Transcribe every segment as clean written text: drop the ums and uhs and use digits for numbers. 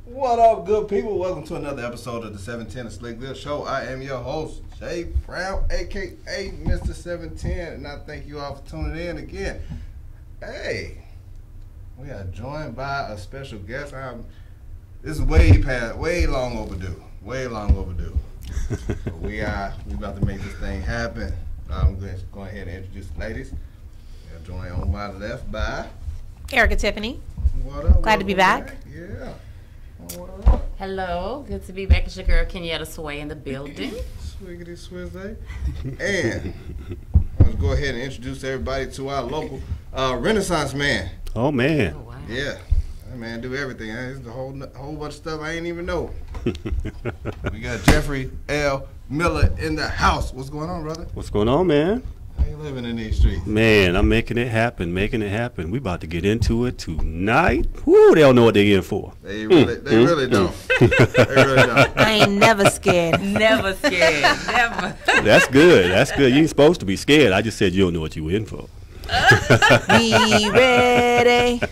What up, good people? Welcome to another episode of the 710 of Slickville Show. I am your host, Jay Brown, a.k.a. Mr. 710, and I thank you all for tuning in again. Hey, we are joined by a special guest. This is way long overdue. So we about to make this thing happen. I'm going to go ahead and introduce the ladies. We are joined on my left by Erica Tiffany. What up? Glad to be back. Yeah. Hello, good to be back. It's your girl Kenyatta Sway in the building. Swiggity Swizzy. And let's go ahead and introduce everybody to our local Renaissance man. Oh man. Oh, wow. Yeah. That man do everything. There's a whole bunch of stuff I ain't even know. We got Jeffrey L. Miller in the house. What's going on, brother? What's going on, man? How you living in these streets? Man, I'm making it happen. We about to get into it tonight. Woo, they don't know what they're in for. They really don't. They really don't. I ain't never scared. Never scared. Never. That's good. You ain't supposed to be scared. I just said you don't know what you in for. Be ready.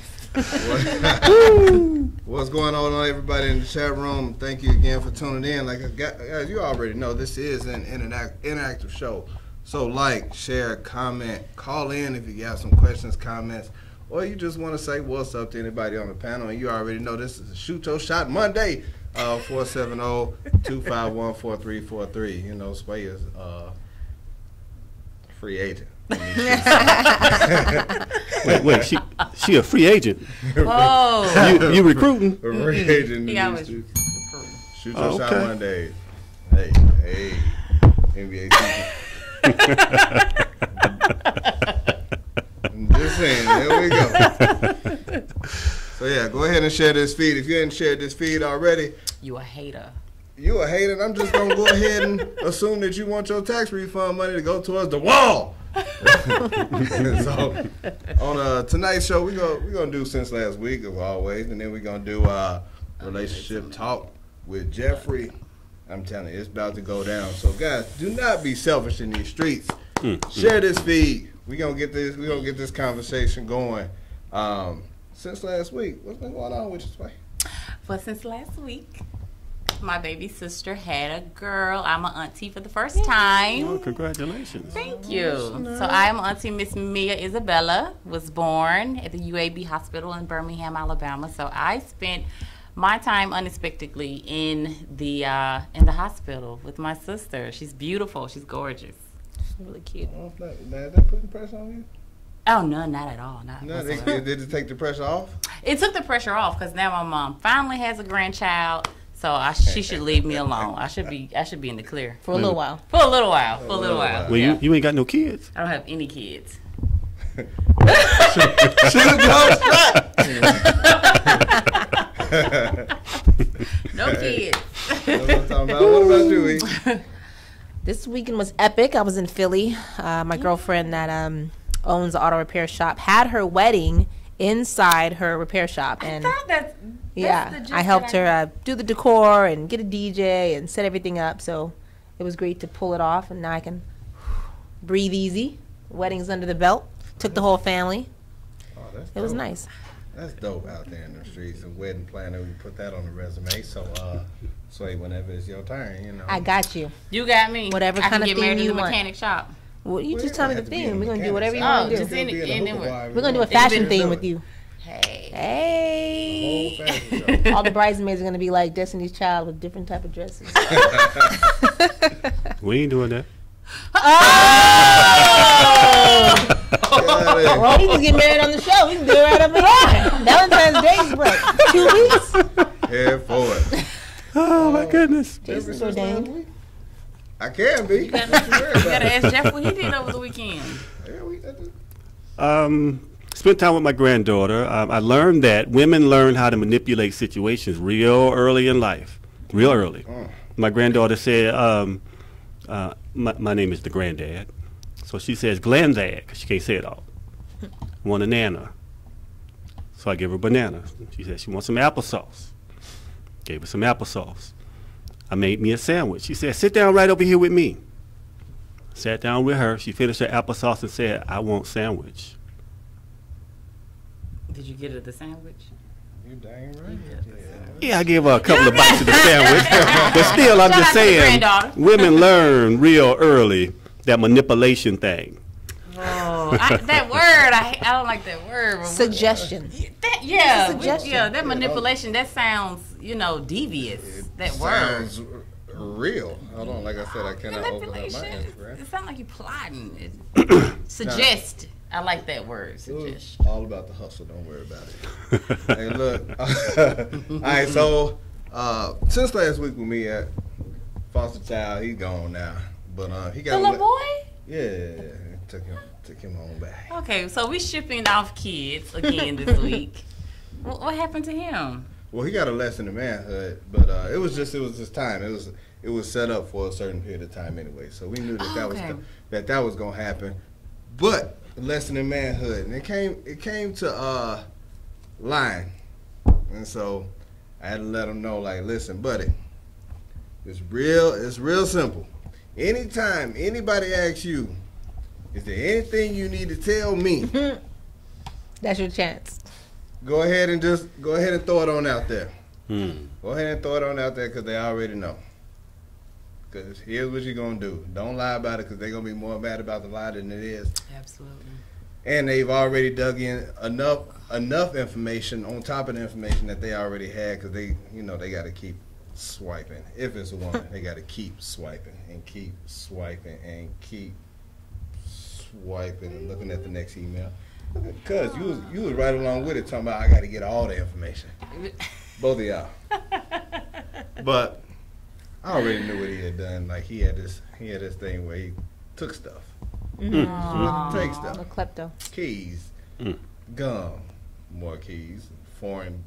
What's going on, everybody in the chat room? Thank you again for tuning in. As you already know, this is an interactive show. So like, share, comment, call in if you got some questions, comments, or you just want to say what's up to anybody on the panel. And you already know this is a Shoot Your Shot Monday, 470-251-4343. You know, Sway is free agent. Wait, she a free agent. Oh. You recruiting? A free agent. Yeah, Shoot Your Shot Monday. Hey, NBA season. Just saying, there we go. So yeah, go ahead and share this feed. If you hadn't shared this feed already, You a hater. you a hater. I'm just gonna go ahead and assume that you want your tax refund money to go towards the wall. So on tonight's show, we're gonna do since last week as always, and then we're gonna do relationship talk with Jeffrey. I'm telling you, it's about to go down. So guys, do not be selfish in these streets. Share this feed. We're gonna get this conversation going. Since last week, what's been going on with you, Sway? Well, since last week, my baby sister had a girl. I'm an auntie for the first Oh, time. congratulations. Thank you. So I am Auntie Miss Mia Isabella, was born at the UAB Hospital in Birmingham, Alabama. So I spent my time unexpectedly in the hospital with my sister. She's beautiful. She's gorgeous. She's really cute. Is that putting pressure on you? Oh, no, not at all. Not No, whatsoever. did it take the pressure off? It took the pressure off because now my mom finally has a grandchild. So she should leave me alone. I should be in the clear For a little while. for a little while. Well, Yeah. you ain't got no kids. I don't have any kids. Should have jumped straight. No kids. That's what I'm talking about. What about you, E? This weekend was epic. I was in Philly. My girlfriend that owns an auto repair shop had her wedding inside her repair shop. And That's yeah, the gist I helped that her do the decor and get a DJ and set everything up. So it was great to pull it off, and now I can breathe easy. Wedding's under the belt. Took the whole family. Oh, that's It was dope. nice. That's dope out there in the streets. A wedding planner, we put that on the resume. So, Sway, whenever it's your turn, you know. I got you. You got me. Whatever I kind can of get theme married in you the want. mechanic shop. Well, you Well, just it tell me don't the have to be theme. in We're gonna do mechanics. whatever you Oh, want to just do. in it. Be in a And then hookah what? bar. We're gonna do a It's fashion been theme done. with you. Hey. Hey. Whole fashion show. All the bridesmaids are gonna be like Destiny's Child with different type of dresses. We ain't doing that. Well, we can get married on the show. We can do it right up here. Valentine's Day is what? 2 weeks? Here for it. Oh my goodness. Jason's ordained. I can be. You gotta ask Jeff what he did over the weekend. Spent time with my granddaughter. I learned that women learn how to manipulate situations real early in life. Real early. My granddaughter said, my name is the granddad. So she says granddad, because she can't say it all. Want a nana. So I gave her a banana. She said she wants some applesauce. Gave her some applesauce. I made me a sandwich. She said, sit down right over here with me. Sat down with her. She finished her applesauce and said, I want sandwich. Did you get her the sandwich? You dang right. Yeah, I gave her a couple of bites of the sandwich. But still, I'm Shout just out to the saying, granddaughter. women learn real early that manipulation thing. Oh, that word, I don't like that word. But Suggestion. That manipulation, that sounds, devious. That word. Sounds real. Hold on, like I said, I cannot open up my Manipulation. Instagram. It sounds like you plotting. Suggest. I like that word. Suggest. It's all about the hustle. Don't worry about it. Hey, look. All right, so since last week with me at foster child, he's gone now, but he got The little boy? Yeah, took him home back. Okay, so we shipping off kids again this week. What happened to him? Well, he got a lesson in manhood, but it was just time. It was set up for a certain period of time anyway, so we knew that that was gonna happen. But a lesson in manhood, and it came to lying, and so I had to let him know, like, listen, buddy, it's real simple. Anytime anybody asks you, is there anything you need to tell me? That's your chance. Go ahead and throw it on out there. Go ahead and throw it on out there because they already know. Because here's what you're going to do. Don't lie about it because they're going to be more mad about the lie than it is. Absolutely. And they've already dug in enough information on top of the information that they already had because they got to keep swiping. If it's a woman, they got to keep swiping and keep swiping and keep swiping and looking at the next email. Cuz you was right along with it talking about I got to get all the information. Both of y'all. But I already knew what he had done. Like he had this thing where he took stuff. Take stuff. A klepto. Keys, gum, more keys, foreign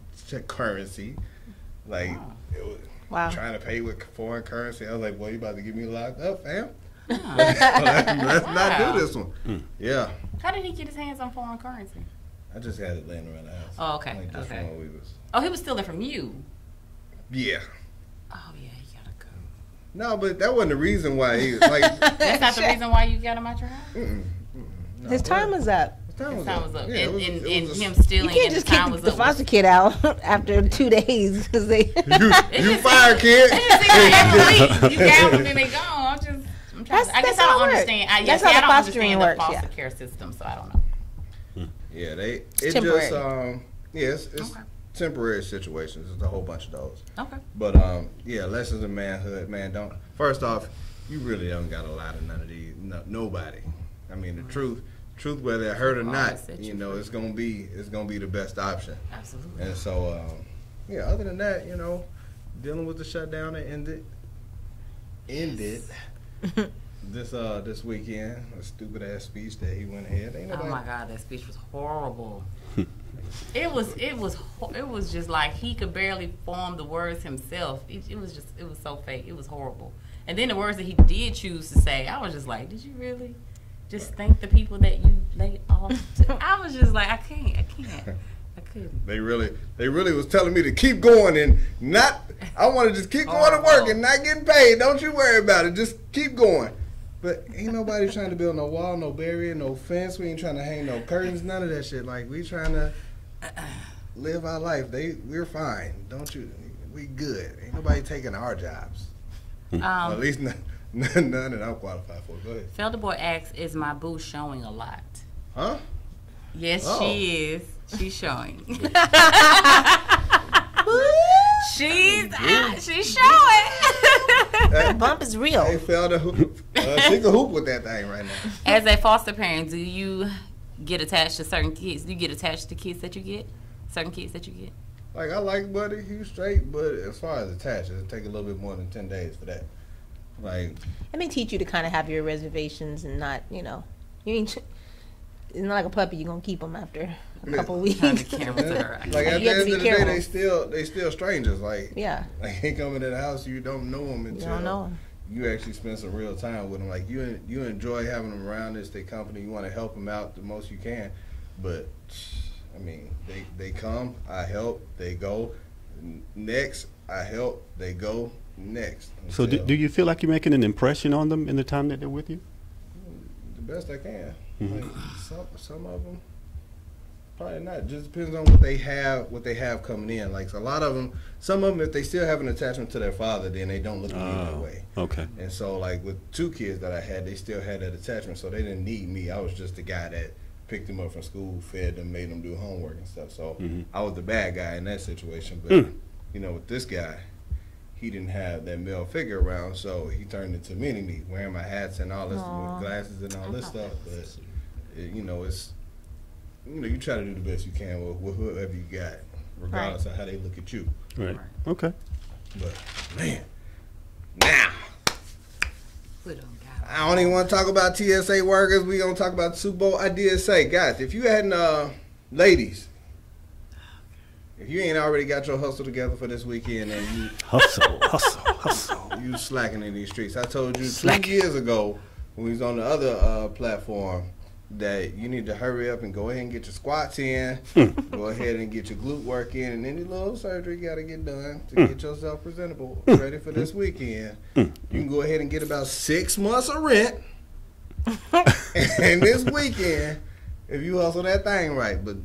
currency. Like it was trying to pay with foreign currency. I was like, boy, you about to get me locked up, fam? Let's not do this one. Yeah. How did he get his hands on foreign currency? I just had it laying around the house. Oh, okay. Like just from where we was. Oh, he was stealing from you. Yeah. Oh yeah, he gotta go. No, but that wasn't the reason why he was like. That's not the reason why you got him out your house. No, His time was up. His time was up. Yeah, and him stealing. You can't just kick the foster kid out after 2 days because they. you fired, kid. You got them and they gone. I guess I don't understand. I don't understand the foster care system, so I don't know. Yeah, it's temporary situations. There's a whole bunch of those. Okay. But lessons in manhood, man. First off, you really don't gotta lie to none of these nobody. I mean, the truth, whether it hurt or not, it's gonna be the best option. Absolutely. And so, other than that, dealing with the shutdown that ended this weekend, a stupid ass speech that he went ahead. Oh my God, that speech was horrible. It was just like he could barely form the words himself. It was so fake. It was horrible. And then the words that he did choose to say, I was just like, did you really just thank the people that you laid off to? I was just like, I couldn't. They really was telling me to keep going and not. I want to just keep going to work and not getting paid. Don't you worry about it. Just keep going. But ain't nobody trying to build no wall, no barrier, no fence. We ain't trying to hang no curtains, none of that shit. Like, we trying to live our life. We're fine. Don't you? We good. Ain't nobody taking our jobs. At least none that I'm qualified for. Go ahead. Felder Boy asks, is my boo showing a lot? Huh? Yes, she is. She's showing. She's showing. The bump is real. Hey, Felder, she can hoop with that thing right now. As a foster parent, do you get attached to certain kids? Do you get attached to kids that you get? Certain kids that you get? Like, I like Buddy, he's straight, but as far as attached, it'll take a little bit more than 10 days for that. Like, It may teach you to kind of have your reservations and not, it's not like a puppy. You're gonna keep them after a couple weeks. like at the end of the day, they still strangers. Like, like they come into the house, you don't know them until you actually spend some real time with them. Like you enjoy having them around. It's their company. You want to help them out the most you can. But I mean, they come, I help, they go. Next, I help, they go. Next. So do you feel like you're making an impression on them in the time that they're with you? The best I can. Like some of them, Probably not. Just depends on what they have coming in. Like a lot of them, some of them, if they still have an attachment to their father, then they don't look at me that way. Okay. And so, like with 2 kids that I had, they still had that attachment, so they didn't need me. I was just the guy that picked them up from school, fed them, made them do homework and stuff. So I was the bad guy in that situation. But you know, with this guy, he didn't have that male figure around, so he turned into mini-me, wearing my hats and all this, with glasses and all this stuff. But you know, you try to do the best you can with whoever you got, regardless of how they look at you. Right. Okay. But man, now I don't even want to talk about TSA workers. We gonna talk about the Super Bowl. I did say, guys, if you hadn't, ladies, if you ain't already got your hustle together for this weekend, and you hustle, you slacking in these streets. I told you 2 years ago when we was on the other platform that you need to hurry up and go ahead and get your squats in, go ahead and get your glute work in, and any little surgery you got to get done to get yourself presentable, ready for this weekend. You can go ahead and get about 6 months of rent, and this weekend, if you hustle that thing right. But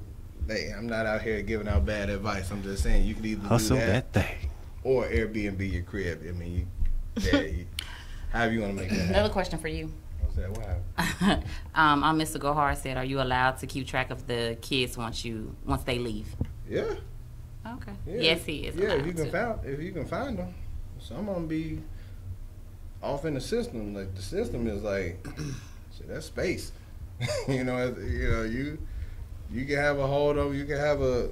hey, I'm not out here giving out bad advice. I'm just saying you can either hustle do that thing or Airbnb your crib. I mean, however you want to make that happen. Another question for you. Wow. Mr. Gohar said, "Are you allowed to keep track of the kids once they leave?" Yeah. Okay. Yeah. Yes, he is. Yeah, if you can find them, some of them be off in the system. Like the system is like, shit, that's space. you can have a hold of, you can have a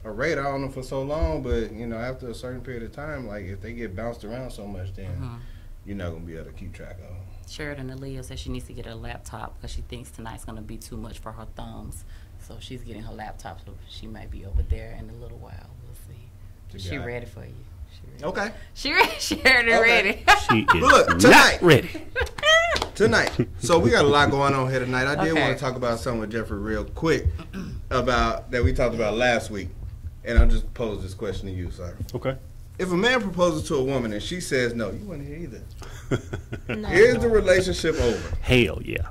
radar on them for so long, but after a certain period of time, like if they get bounced around so much, then you're not gonna be able to keep track of them. Sheridan Aaliyah says she needs to get a laptop because she thinks tonight's going to be too much for her thumbs. So she's getting her laptop, so she might be over there in a little while. We'll see. She ready for you. Okay. She Sheridan ready. She is look, not ready. Tonight. So we got a lot going on here tonight. I did want to talk about something with Jeffrey real quick about that we talked about last week. And I'll just pose this question to you, sir. Okay. If a man proposes to a woman and she says no, you wouldn't hear either. No. Is the relationship over? Hell yeah.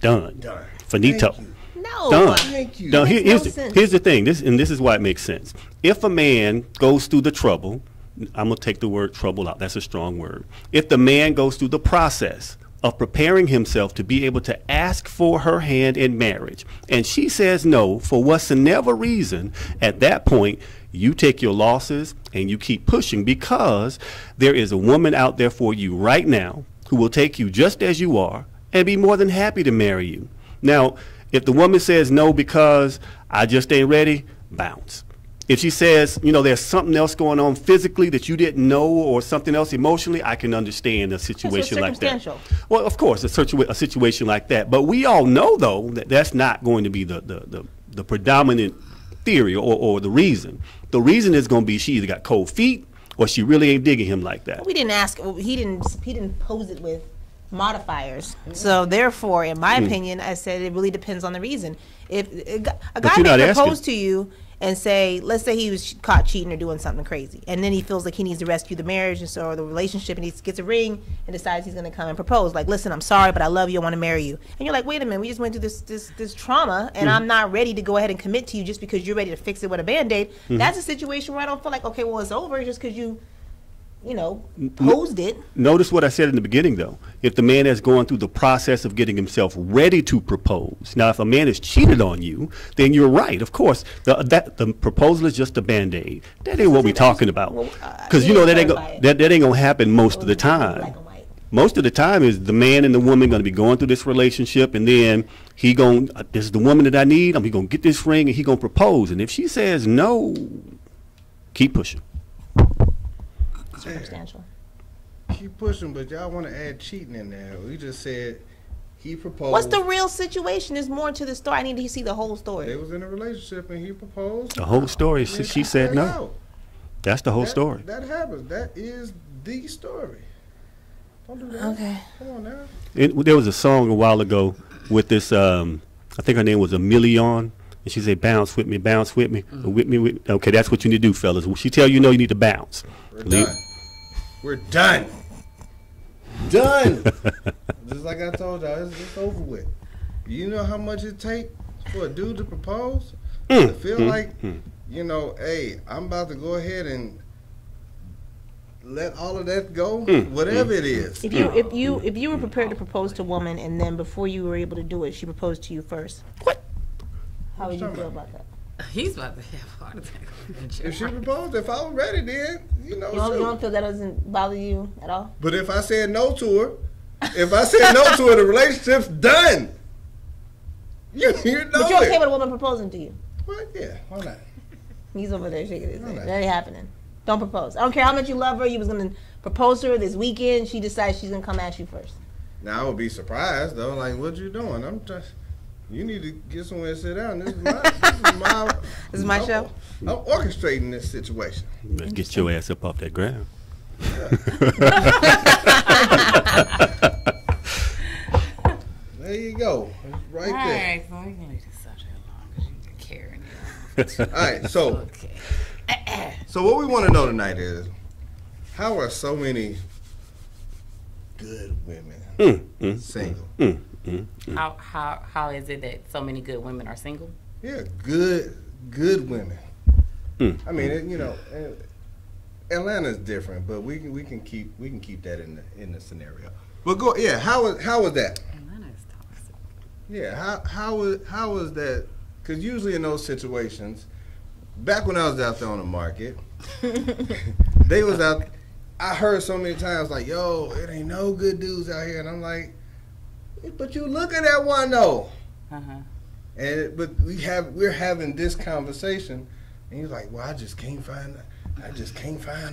Done. Finito. No. Done. Thank you. Now, here's sense. the thing. This is why it makes sense. If a man goes through the trouble, I'm gonna take the word trouble out. That's a strong word. If the man goes through the process of preparing himself to be able to ask for her hand in marriage, and she says no for whatsoever reason, at that point, you take your losses and you keep pushing, because there is a woman out there for you right now who will take you just as you are and be more than happy to marry you. Now, if the woman says no because I just ain't ready, bounce. If she says, there's something else going on physically that you didn't know, or something else emotionally, I can understand a situation like that. Well, of course, a situation like that. But we all know, though, that that's not going to be the predominant theory or the reason. The reason is going to be she either got cold feet or she really ain't digging him like that. We didn't ask. He didn't pose it with modifiers. So therefore, in my opinion, I said it really depends on the reason. If a guy may propose to you and say, let's say he was caught cheating or doing something crazy, and then he feels like he needs to rescue the marriage or the relationship, and he gets a ring and decides he's going to come and propose. Like, listen, I'm sorry, but I love you. I want to marry you. And you're like, wait a minute, we just went through this trauma, and I'm not ready to go ahead and commit to you just because you're ready to fix it with a Band-Aid. That's a situation where I don't feel like, okay, well, it's over just because you posed it. Notice what I said in the beginning, though. If the man is going through the process of getting himself ready to propose. Now, if a man has cheated on you, then you're right. Of course, the proposal is just a Band-Aid. That ain't what we're talking about. Because, that ain't going to happen most of the time. Most of the time is the man and the woman going to be going through this relationship, and then this is the woman that I need. I'm going to get this ring, and he going to propose. And if she says no, keep pushing. Circumstantial. Keep pushing, but y'all want to add cheating in there. We just said he proposed. What's the real situation? There's more to the story. I need to see the whole story. They was in a relationship and he proposed. The whole story. She said no. That's the whole story. That happens. That is the story. Don't do that. Okay. Come on now. There was a song a while ago with this. I think her name was Emilion. And she said, bounce with me, with me. Okay, that's what you need to do, fellas. When she tell you no, you need to bounce. We're done. We're done. Done. Just like I told y'all, it's over with. You know how much it takes for a dude to propose, to feel like, you know, hey, I'm about to go ahead and let all of that go, whatever it is. If you were prepared to propose to a woman and then before you were able to do it, she proposed to you first. What? How would you feel about that? He's about to have a heart attack. If she proposed, if I was ready, then, you know. You don't feel that doesn't bother you at all? But if I said no to her, the relationship's done. You know But you're okay with a woman proposing to you? Well, yeah, why not? He's over there shaking his head. That ain't happening. Don't propose. I don't care how much you love her. You was going to propose to her this weekend. She decides she's going to come ask you first. Now, I would be surprised, though. Like, what you doing? You need to get somewhere to sit down. This is my show? I'm orchestrating this situation. Let's get your ass up off that ground. There you go. Right there. All right, so we're going to leave this subject alone because you've been carrying it. All right, so Okay. So what we want to know tonight is, how are so many good women single? How is it that so many good women are single? Yeah, good women. I mean, you know, Atlanta's different, but we can keep that in the scenario. But go, yeah. How was that? Atlanta is toxic. Yeah, how was that? Because usually in those situations, back when I was out there on the market, they was out. I heard so many times like, "Yo, it ain't no good dudes out here," and I'm like, "But you look at that one though." But we're having this conversation, and he's like, "Well, I just can't find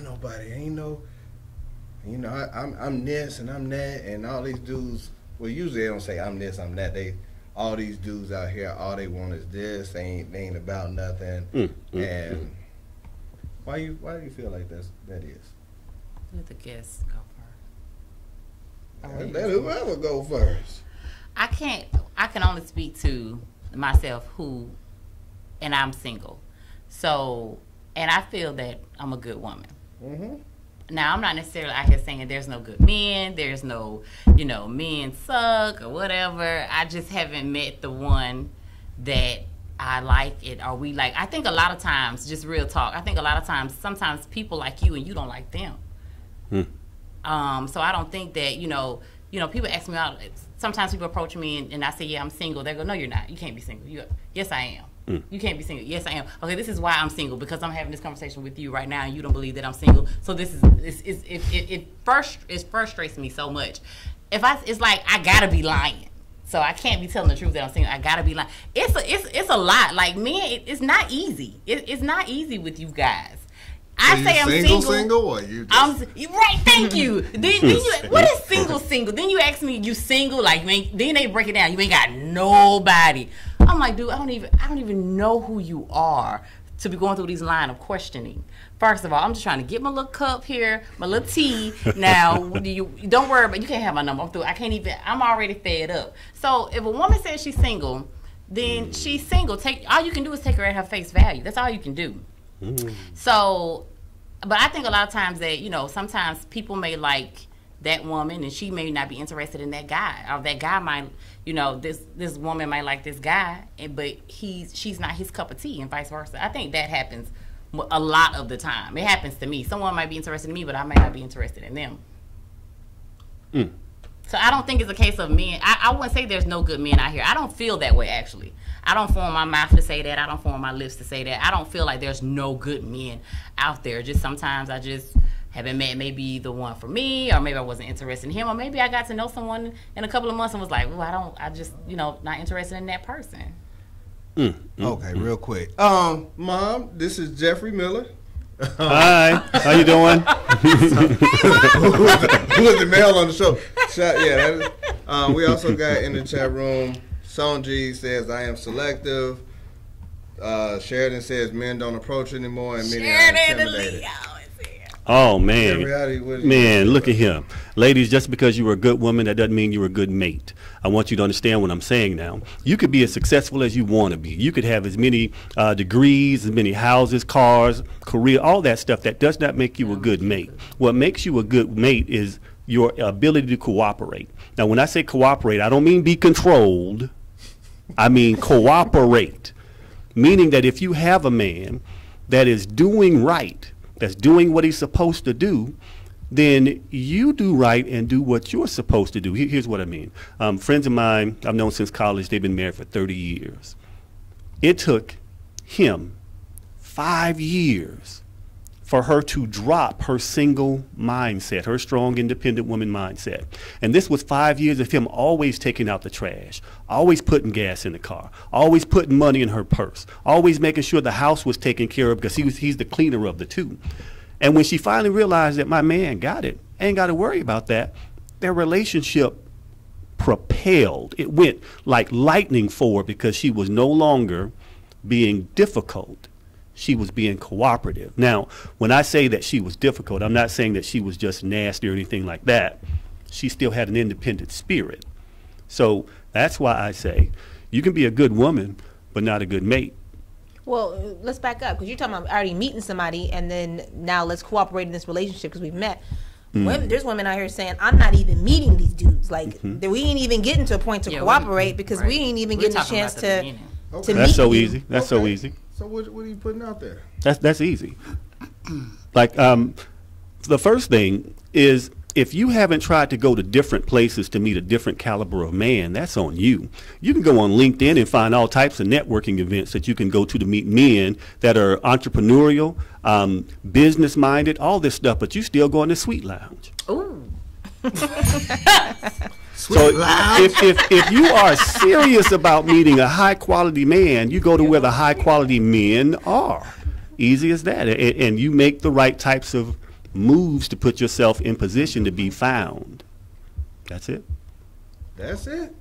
nobody. Ain't no, you know, I'm this and I'm that, and all these dudes. Well, usually they don't say I'm this, I'm that. All these dudes out here, all they want is this. They ain't about nothing. And why do you feel like that is? Let the guests go first. Let whoever go first. I can only speak to myself and I'm single. So, and I feel that I'm a good woman. Now, I'm not necessarily out here saying there's no good men, there's no, you know, men suck or whatever. I just haven't met the one that I like it or we like. I think a lot of times, just real talk, I think a lot of times, sometimes people like you and you don't like them. So I don't think that, you know, people ask me out. Sometimes people approach me and I say, yeah, I'm single. They go, no, you're not. You can't be single. Yes, I am. You can't be single. Yes, I am. Okay, this is why I'm single, because I'm having this conversation with you right now and you don't believe that I'm single. So this is it frustrates me so much. It's like I gotta be lying. So I can't be telling the truth that I'm single. I gotta be lying. It's a lot. Like, man, it's not easy. It's not easy with you guys. I say I'm single, or you just... right, thank you. Then you, what is single? Then you ask me, you single? Like, then they break it down. You ain't got nobody. I'm like, dude, I don't even know who you are to be going through these line of questioning. First of all, I'm just trying to get my little cup here, my little tea. Now, don't worry about, you can't have my number. I'm through. I'm already fed up. So if a woman says she's single, then she's single. All you can do is take her at her face value. That's all you can do. So, but I think a lot of times that, you know, sometimes people may like that woman and she may not be interested in that guy, or that guy might, you know, this woman might like this guy, but she's not his cup of tea, and vice versa. I think that happens a lot of the time. It happens to me. Someone might be interested in me, but I may not be interested in them. So I don't think it's a case of men. I wouldn't say there's no good men out here. I don't feel that way, actually. I don't form my mouth to say that. I don't form my lips to say that. I don't feel like there's no good men out there. Just sometimes I just haven't met maybe the one for me, or maybe I wasn't interested in him, or maybe I got to know someone in a couple of months and was like, well, I just, you know, not interested in that person. Okay, real quick. Mom, this is Jeffrey Miller. Hi, how you doing? Who was the male on the show? We also got in the chat room, Sonji says, I am selective. Sheridan says, men don't approach anymore, and many are intimidated. Oh, man. Man, look at him. Ladies, just because you're a good woman, that doesn't mean you're a good mate. I want you to understand what I'm saying now. You could be as successful as you want to be. You could have as many degrees, as many houses, cars, career, all that stuff. That does not make you a good mate. What makes you a good mate is your ability to cooperate. Now, when I say cooperate, I don't mean be controlled. I mean cooperate. Meaning that if you have a man that is doing right, that's doing what he's supposed to do, then you do right and do what you're supposed to do. Here's what I mean. Friends of mine I've known since college, they've been married for 30 years. It took him 5 years for her to drop her single mindset, her strong, independent woman mindset. And this was 5 years of him always taking out the trash, always putting gas in the car, always putting money in her purse, always making sure the house was taken care of because he's the cleaner of the two. And when she finally realized that my man got it, ain't got to worry about that, their relationship propelled. It went like lightning forward because she was no longer being difficult. She was being cooperative. Now, when I say that she was difficult, I'm not saying that she was just nasty or anything like that. She still had an independent spirit. So that's why I say you can be a good woman, but not a good mate. Well, let's back up because you're talking about already meeting somebody and then now let's cooperate in this relationship because we've met. There's women out here saying, I'm not even meeting these dudes. Like, we ain't even getting to a point to cooperate because we ain't even getting a chance to meet. That's so easy. That's so easy. So what are you putting out there? That's easy. Like, the first thing is if you haven't tried to go to different places to meet a different caliber of man, that's on you. You can go on LinkedIn and find all types of networking events that you can go to meet men that are entrepreneurial, business-minded, all this stuff, but you still go in the Sweet Lounge. Ooh. So if you are serious about meeting a high-quality man, you go to where the high-quality men are. Easy as that. And you make the right types of moves to put yourself in position to be found. That's it. That's it.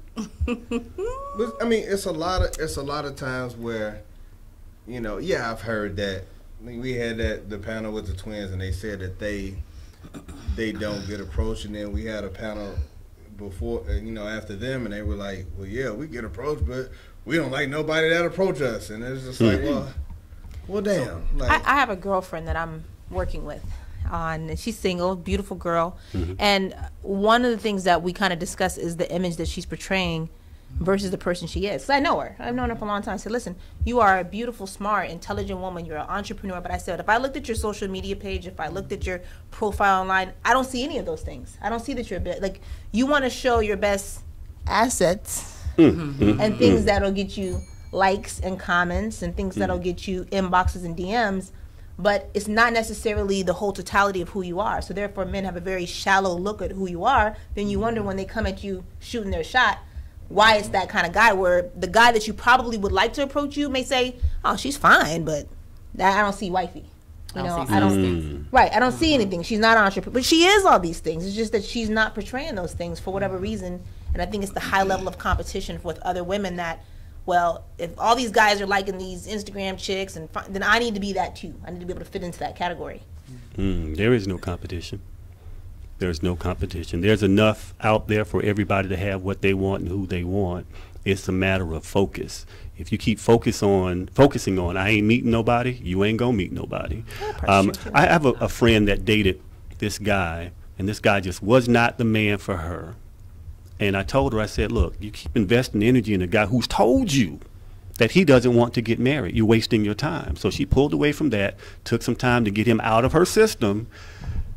But, I mean, it's a lot of times where, you know, yeah, I've heard that. I mean, we had the panel with the twins, and they said that they don't get approached, and then we had a panel before, you know, after them, and they were like, well, yeah, we get approached, but we don't like nobody that approach us, and it's just like, well, damn. Like, I have a girlfriend that I'm working with. And she's single, beautiful girl. And one of the things that we kind of discuss is the image that she's portraying versus the person she is. So I know her. I've known her for a long time. I said, listen, you are a beautiful, smart, intelligent woman. You're an entrepreneur. But I said, if I looked at your social media page, if I looked at your profile online, I don't see any of those things. I don't see that you're a bit like you want to show your best assets and things that'll get you likes and comments and things that'll get you inboxes and DMs. But it's not necessarily the whole totality of who you are. So therefore, men have a very shallow look at who you are. Then you wonder when they come at you shooting their shot, why it's that kind of guy where the guy that you probably would like to approach you may say, oh, she's fine, but I don't see wifey. You know, I don't see anything. She's not an entrepreneur. But she is all these things. It's just that she's not portraying those things for whatever reason. And I think it's the high level of competition with other women that, well, if all these guys are liking these Instagram chicks, and then I need to be that too. I need to be able to fit into that category. There is no competition. There's no competition. There's enough out there for everybody to have what they want and who they want. It's a matter of focus. If you keep focusing on, I ain't meeting nobody, you ain't gonna meet nobody. I have a friend that dated this guy, and this guy just was not the man for her. And I told her, I said, look, you keep investing energy in a guy who's told you that he doesn't want to get married. You're wasting your time. So she pulled away from that, took some time to get him out of her system.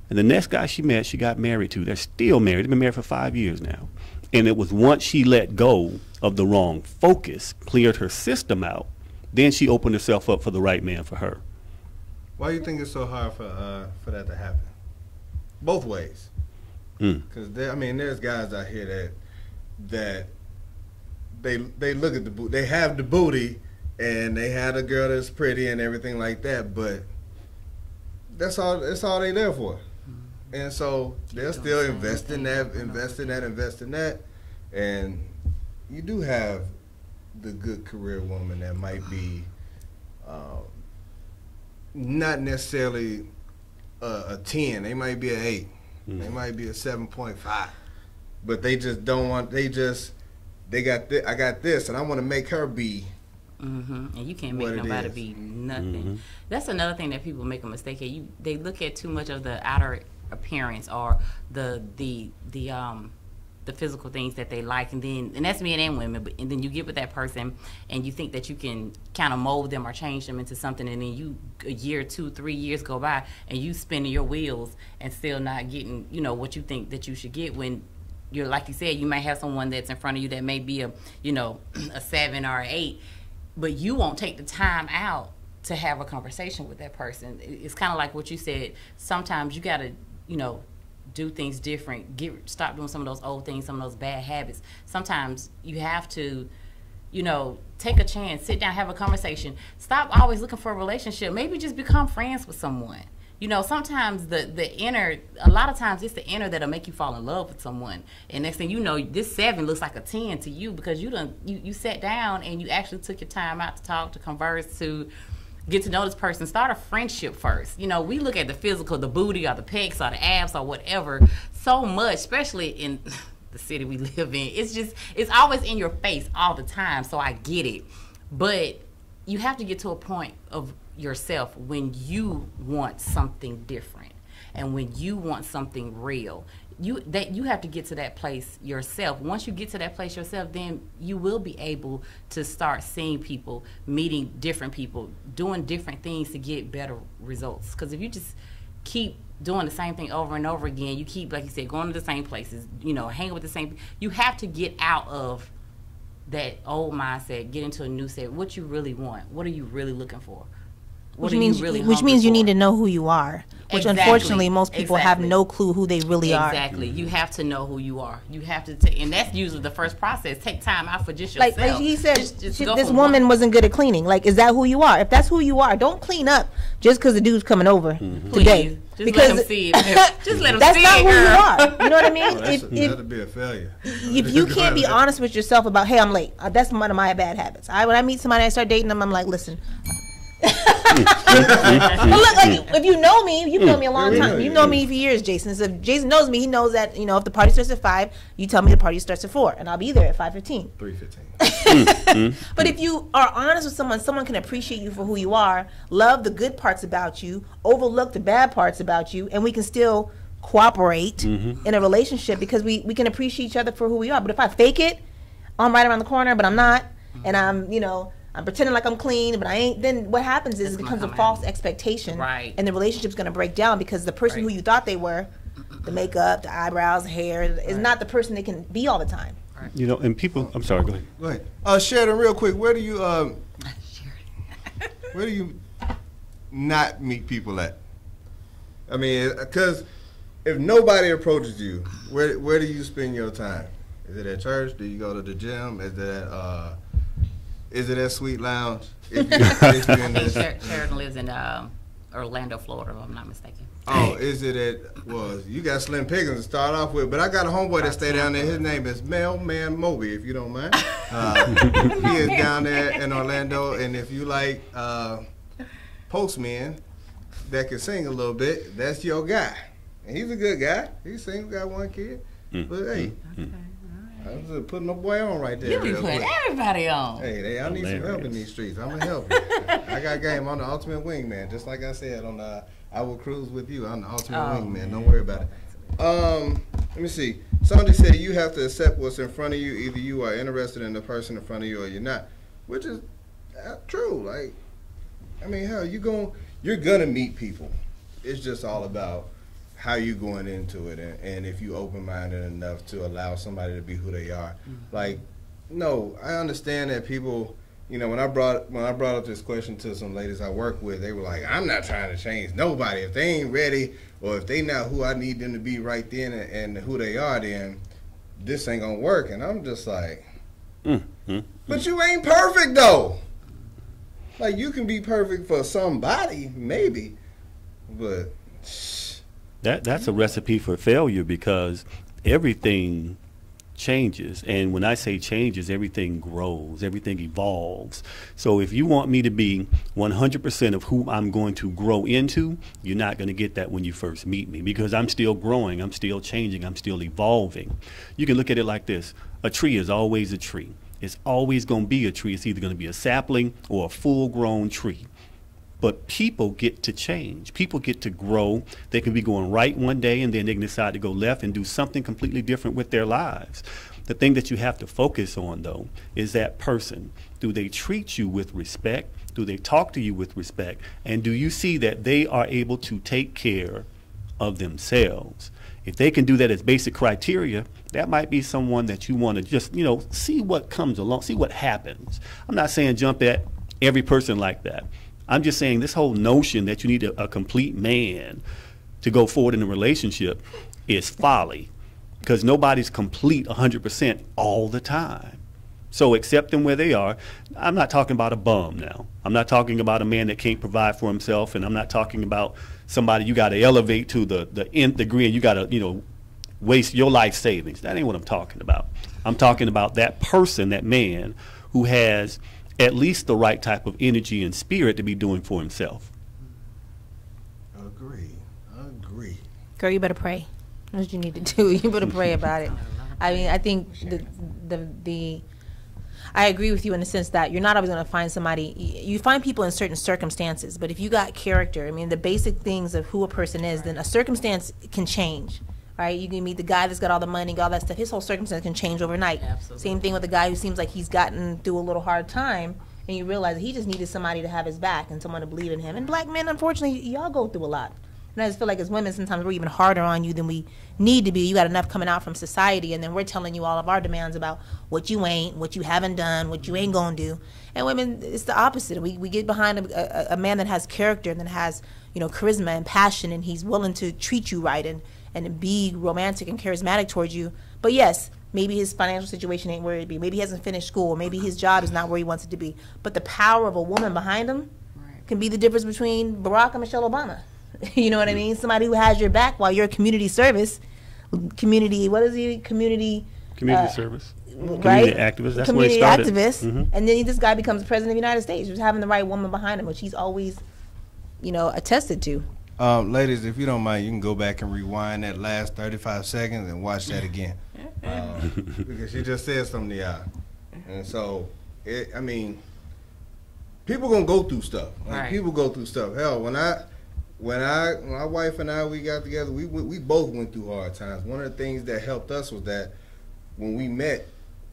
And the next guy she met, she got married to. They're still married. They've been married for 5 years now. And it was once she let go of the wrong focus, cleared her system out, then she opened herself up for the right man for her. Why do you think it's so hard for that to happen? Both ways. Because I mean, there's guys out here that they look at the booty, they have the booty, and they have a girl that's pretty and everything like that, but that's all they there for. And so they're still invest in that, and you do have the good career woman that might be not necessarily a 10, they might be an 8. They might be a 7.5, but they just don't want. I got this, and I want to make her be. And you can't make nobody be nothing. That's another thing that people make a mistake at. They look at too much of the outer appearance or the the physical things that they like, and that's men and women. But and then you get with that person, and you think that you can kind of mold them or change them into something, and then a year, 2, 3 years go by, and you spinning your wheels and still not getting, you know, what you think that you should get. When you're, like you said, you might have someone that's in front of you that may be a, you know, a 7 or an 8, but you won't take the time out to have a conversation with that person. It's kind of like what you said. Sometimes you got to, you know, do things different. Stop doing some of those old things, some of those bad habits. Sometimes you have to, you know, take a chance, sit down, have a conversation. Stop always looking for a relationship. Maybe just become friends with someone. You know, sometimes the inner, a lot of times it's the inner that'll make you fall in love with someone. And next thing you know, this 7 looks like a 10 to you because you sat down and you actually took your time out to talk, to converse, to get to know this person. Start a friendship first. You know, we look at the physical, the booty or the pecs or the abs or whatever so much, especially in the city we live in. It's always in your face all the time, so I get it. But you have to get to a point of yourself when you want something different and when you want something real. You have to get to that place yourself. Once you get to that place yourself, then you will be able to start seeing people, meeting different people, doing different things to get better results. Because if you just keep doing the same thing over and over again, you keep, like you said, going to the same places, you know, hanging with the same, you have to get out of that old mindset, get into a new set. What you really want? What are you really looking for? Which means you need to know who you are, which unfortunately most people have no clue who they really are. Exactly. You have to know who you are. You have to take, and that's usually the first process. Take time out for just yourself. Like he said, this woman wasn't good at cleaning. Like, is that who you are? If that's who you are, don't clean up just because the dude's coming over today. Just because let him see it. Just let him that's see not it, who girl. you are. You know what I mean? That'd be a failure. If you can't be honest with yourself about, hey, I'm late. That's one of my bad habits. When I meet somebody, I start dating them, I'm like, listen. But look, like, if you know me, you've known me a long time. You've known me for years, Jason. So if Jason knows me, he knows that, you know, if the party starts at 5, you tell me the party starts at 4, and I'll be there at 5:15. 3:15. But if you are honest with someone can appreciate you for who you are, love the good parts about you, overlook the bad parts about you, and we can still cooperate in a relationship because we can appreciate each other for who we are. But if I fake it, I'm right around the corner, but I'm not, and I'm pretending like I'm clean, but I ain't. Then what happens is it becomes a false expectation, right? And the relationship's going to break down because the person who you thought they were, the makeup, the eyebrows, the hair, is not the person they can be all the time. Right. You know, and people. I'm sorry. Go ahead. Go ahead. Sheridan, real quick. Where do you not meet people at? I mean, because if nobody approaches you, where do you spend your time? Is it at church? Do you go to the gym? Is it at Sweet Lounge? Sheridan lives in Orlando, Florida, if I'm not mistaken. Oh, is it at, well, you got Slim Pickens to start off with, but I got a homeboy that stay down there. His name is Mailman Moby, if you don't mind. He is down there in Orlando, and if you like postmen that can sing a little bit, that's your guy. And he's a good guy. He's single, got 1 kid. But hey. I'm just putting my boy on right there. You be putting everybody on. Hey, I need some help in these streets. I'm going to help. I got game. I'm the ultimate wingman. Just like I said on I Will Cruise With You. I'm the ultimate wingman. Don't worry about it. Let me see. Somebody said you have to accept what's in front of you. Either you are interested in the person in front of you or you're not. Which is true. Like, I mean, hell, you're going to meet people. It's just all about how you going into it, and if you open-minded enough to allow somebody to be who they are. Like, no, I understand that people, you know, when I brought up this question to some ladies I work with, they were like, I'm not trying to change nobody. If they ain't ready, or if they not who I need them to be right then and who they are, then this ain't gonna work. And I'm just like, but you ain't perfect though. Like, you can be perfect for somebody, maybe, but That's a recipe for failure because everything changes. And when I say changes, everything grows, everything evolves. So if you want me to be 100% of who I'm going to grow into, you're not going to get that when you first meet me because I'm still growing, I'm still changing, I'm still evolving. You can look at it like this. A tree is always a tree. It's always going to be a tree. It's either going to be a sapling or a full-grown tree. But people get to change. People get to grow. They can be going right one day and then they can decide to go left and do something completely different with their lives. The thing that you have to focus on, though, is that person. Do they treat you with respect? Do they talk to you with respect? And do you see that they are able to take care of themselves? If they can do that as basic criteria, that might be someone that you want to just, you know, see what comes along, see what happens. I'm not saying jump at every person like that. I'm just saying this whole notion that you need a complete man to go forward in a relationship is folly, because nobody's complete 100% all the time. So accept them where they are. I'm not talking about a bum now. I'm not talking about a man that can't provide for himself, and I'm not talking about somebody you got to elevate to the nth degree and you got to, you know, waste your life savings. That ain't what I'm talking about. I'm talking about that person, that man who has at least the right type of energy and spirit to be doing for himself. Agree. Girl, you better pray. That's what you need to do. You better pray about it. I mean, I think I agree with you in the sense that you're not always going to find somebody. You find people in certain circumstances, but if you got character, I mean, the basic things of who a person is, then a circumstance can change. Right? You can meet the guy that's got all the money, got all that stuff. His whole circumstance can change overnight. Absolutely. Same thing with the guy who seems like he's gotten through a little hard time, and you realize that he just needed somebody to have his back and someone to believe in him. And black men, unfortunately, y'all go through a lot. And I just feel like as women, sometimes we're even harder on you than we need to be. You got enough coming out from society, and then we're telling you all of our demands about what you ain't, what you haven't done, what you ain't gonna do. And women, it's the opposite. We get behind a man that has character and that has, you know, charisma and passion, and he's willing to treat you right and be romantic and charismatic towards you. But yes, maybe his financial situation ain't where it be. Maybe he hasn't finished school. Maybe his job is not where he wants it to be. But the power of a woman behind him can be the difference between Barack and Michelle Obama. You know what I mean? Somebody who has your back while you're community service. Community service. Community activist. That's where he started. Activist. And then this guy becomes the president of the United States, just having the right woman behind him, which he's always, you know, attested to. Ladies, if you don't mind, you can go back and rewind that last 35 seconds and watch that again. Because she just said something to y'all. And so, I mean, people going to go through stuff. Like, people go through stuff. Hell, when my wife and I, we got together, we both went through hard times. One of the things that helped us was that when we met,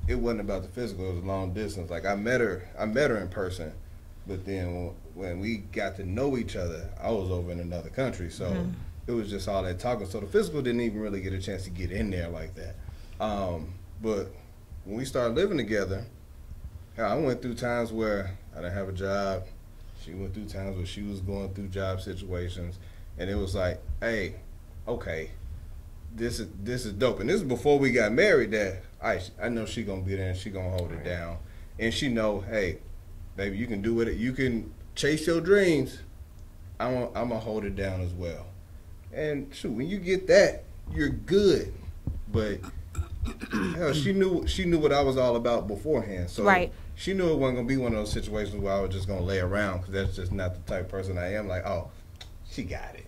it wasn't about the physical, it was long distance. Like, I met her in person. But then when we got to know each other, I was over in another country, so it was just all that talking. So the physical didn't even really get a chance to get in there like that. But when we started living together, I went through times where I didn't have a job. She went through times where she was going through job situations, and it was like, hey, okay, this is dope. And this is before we got married. That I know she gonna be there and she gonna hold it down, and she know, hey, baby, you can do it. You can chase your dreams. I'm gonna hold it down as well. And shoot, when you get that, you're good. But hell, she knew what I was all about beforehand. So she knew it wasn't gonna be one of those situations where I was just gonna lay around, because that's just not the type of person I am. Like, oh, she got it.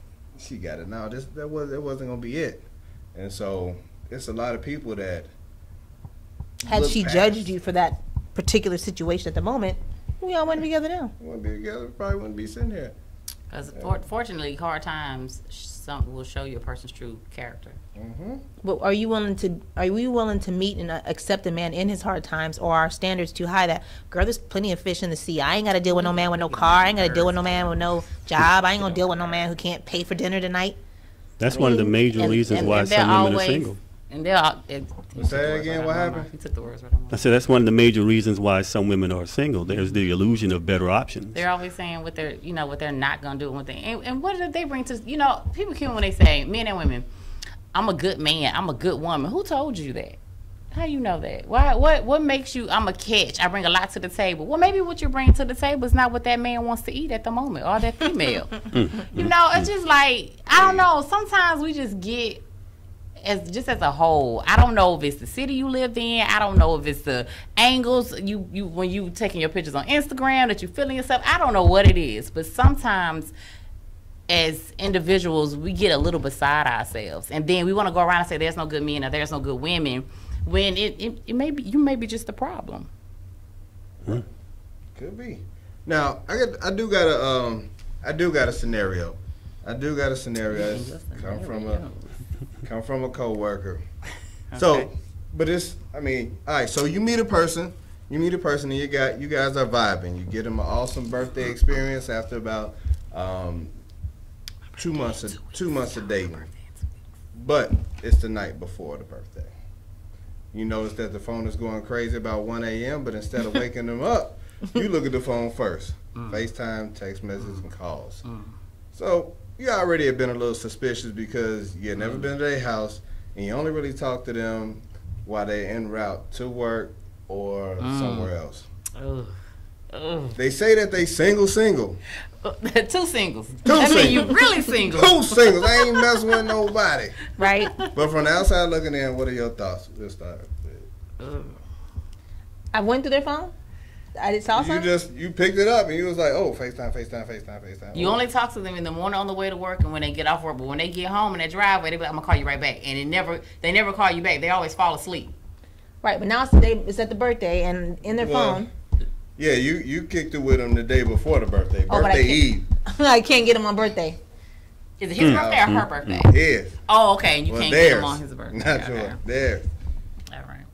No, that wasn't gonna be it. And so it's a lot of people that had she judged you for that particular situation at the moment, we all wouldn't be together now. We wouldn't be together. Probably wouldn't be sitting here. Because fortunately, hard times will show you a person's true character. But are you willing to meet and accept a man in his hard times, or are standards too high that, girl, there's plenty of fish in the sea. I ain't got to deal with no man with no car. I ain't got to deal with no man with no job. I ain't going to deal with no man who can't pay for dinner tonight. That's one of the major reasons why some women are single. And they're all, say that again, what happened? He took the words right out. I said that's one of the major reasons why some women are single. There's the illusion of better options. They're always saying what they're not gonna do, and what did they bring to, people kill when they say, men and women, I'm a good man, I'm a good woman. Who told you that? How you know that? Why? What makes you? I'm a catch. I bring a lot to the table. Well, maybe what you bring to the table is not what that man wants to eat at the moment, or that female. It's just like, I don't know. Sometimes we just get as a whole. I don't know if it's the city you live in. I don't know if it's the angles you when you taking your pictures on Instagram that you feeling yourself. I don't know what it is, but sometimes as individuals we get a little beside ourselves, and then we want to go around and say there's no good men or there's no good women, when it may be, you may be just the problem. Could be. Now I do got I do got a scenario. It's come from a coworker. Okay. So, but it's, I mean, all right. So you meet a person, and you guys are vibing. You get them an awesome birthday experience after about 2 months of dating. But it's the night before the birthday. You notice that the phone is going crazy about 1 a.m., but instead of waking them up, you look at the phone first. FaceTime, text messages, and calls. So you already have been a little suspicious because you had never been to their house, and you only really talk to them while they're en route to work or somewhere else. They say that they single. Two singles. I mean, you really single. 2 singles. I ain't messing with nobody. Right. But from the outside looking in, what are your thoughts? Let's start. I went through their phone. I saw something. You picked it up and you was like, oh, FaceTime. You only talk to them in the morning on the way to work and when they get off work. But when they get home in their driveway, they be like, I'm gonna call you right back. And they never call you back. They always fall asleep. Right, but now it's at the birthday and in their phone. Yeah, you kicked it with them the day before the birthday. Birthday Eve. I can't get him on birthday. Is it his birthday or her birthday? His. Oh, okay. And you can't get him on his birthday. Not yours. Theirs. All right.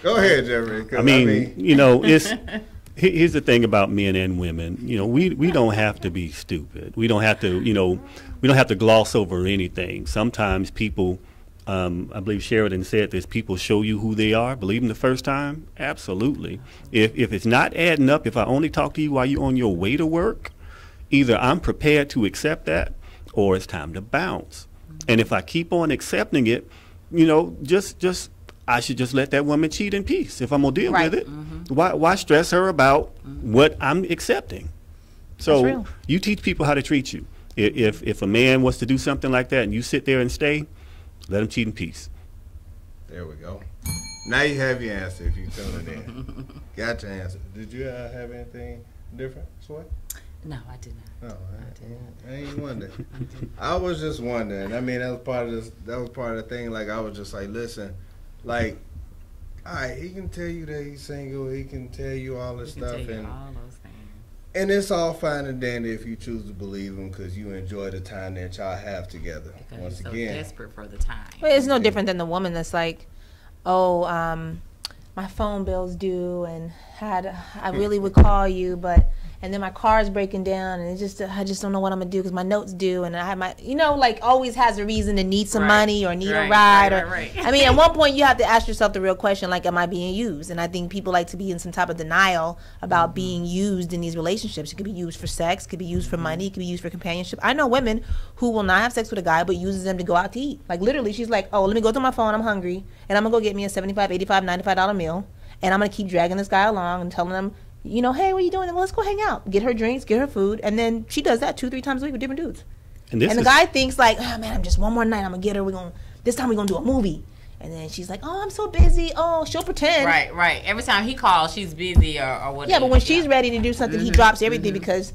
Go ahead, Jeffrey. I mean, you know, here's the thing about men and women. You know, we don't have to be stupid. We don't have to gloss over anything. Sometimes people, I believe Sheridan said this, people show you who they are. Believe them the first time? Absolutely. If it's not adding up, if I only talk to you while you're on your way to work, either I'm prepared to accept that or it's time to bounce. And if I keep on accepting it, you know, I should just let that woman cheat in peace if I'm going to deal with it. Why stress her about what I'm accepting? So you teach people how to treat you. If a man wants to do something like that and you sit there and stay, let him cheat in peace. There we go. Now you have your answer if you tuning in. Got your answer. Did you have anything different, Sway? No, I did not. No, I ain't wondering. I was just wondering. I mean, that was part of the thing. Like, I was just like, listen, like, all right, he can tell you that he's single. He can tell you all this stuff. Tell you all those things. And it's all fine and dandy if you choose to believe him because you enjoy the time that y'all have together. Because once you're again, desperate for the time. Well, it's no different than the woman that's like, oh, my phone bill's due, and I really would call you, and then my car's breaking down, and I just don't know what I'm gonna do because my note's due, and I have my, like always has a reason to need some money or need a ride. I mean, at one point you have to ask yourself the real question, like, am I being used? And I think people like to be in some type of denial about being used in these relationships. It could be used for sex, it could be used for money, it could be used for companionship. I know women who will not have sex with a guy but uses them to go out to eat. Like literally, she's like, oh, let me go through my phone, I'm hungry, and I'm gonna go get me a $75, $85, $95 meal, and I'm gonna keep dragging this guy along and telling him, hey, what are you doing? Well, let's go hang out. Get her drinks, get her food, and then she does that 2-3 times a week with different dudes. And the guy thinks like, oh man, I'm just one more night, I'm gonna get her. This time we're gonna do a movie. And then she's like, oh, I'm so busy. Oh, she'll pretend. Right. Every time he calls, she's busy or whatever. Yeah, but when she's ready to do something, he drops everything because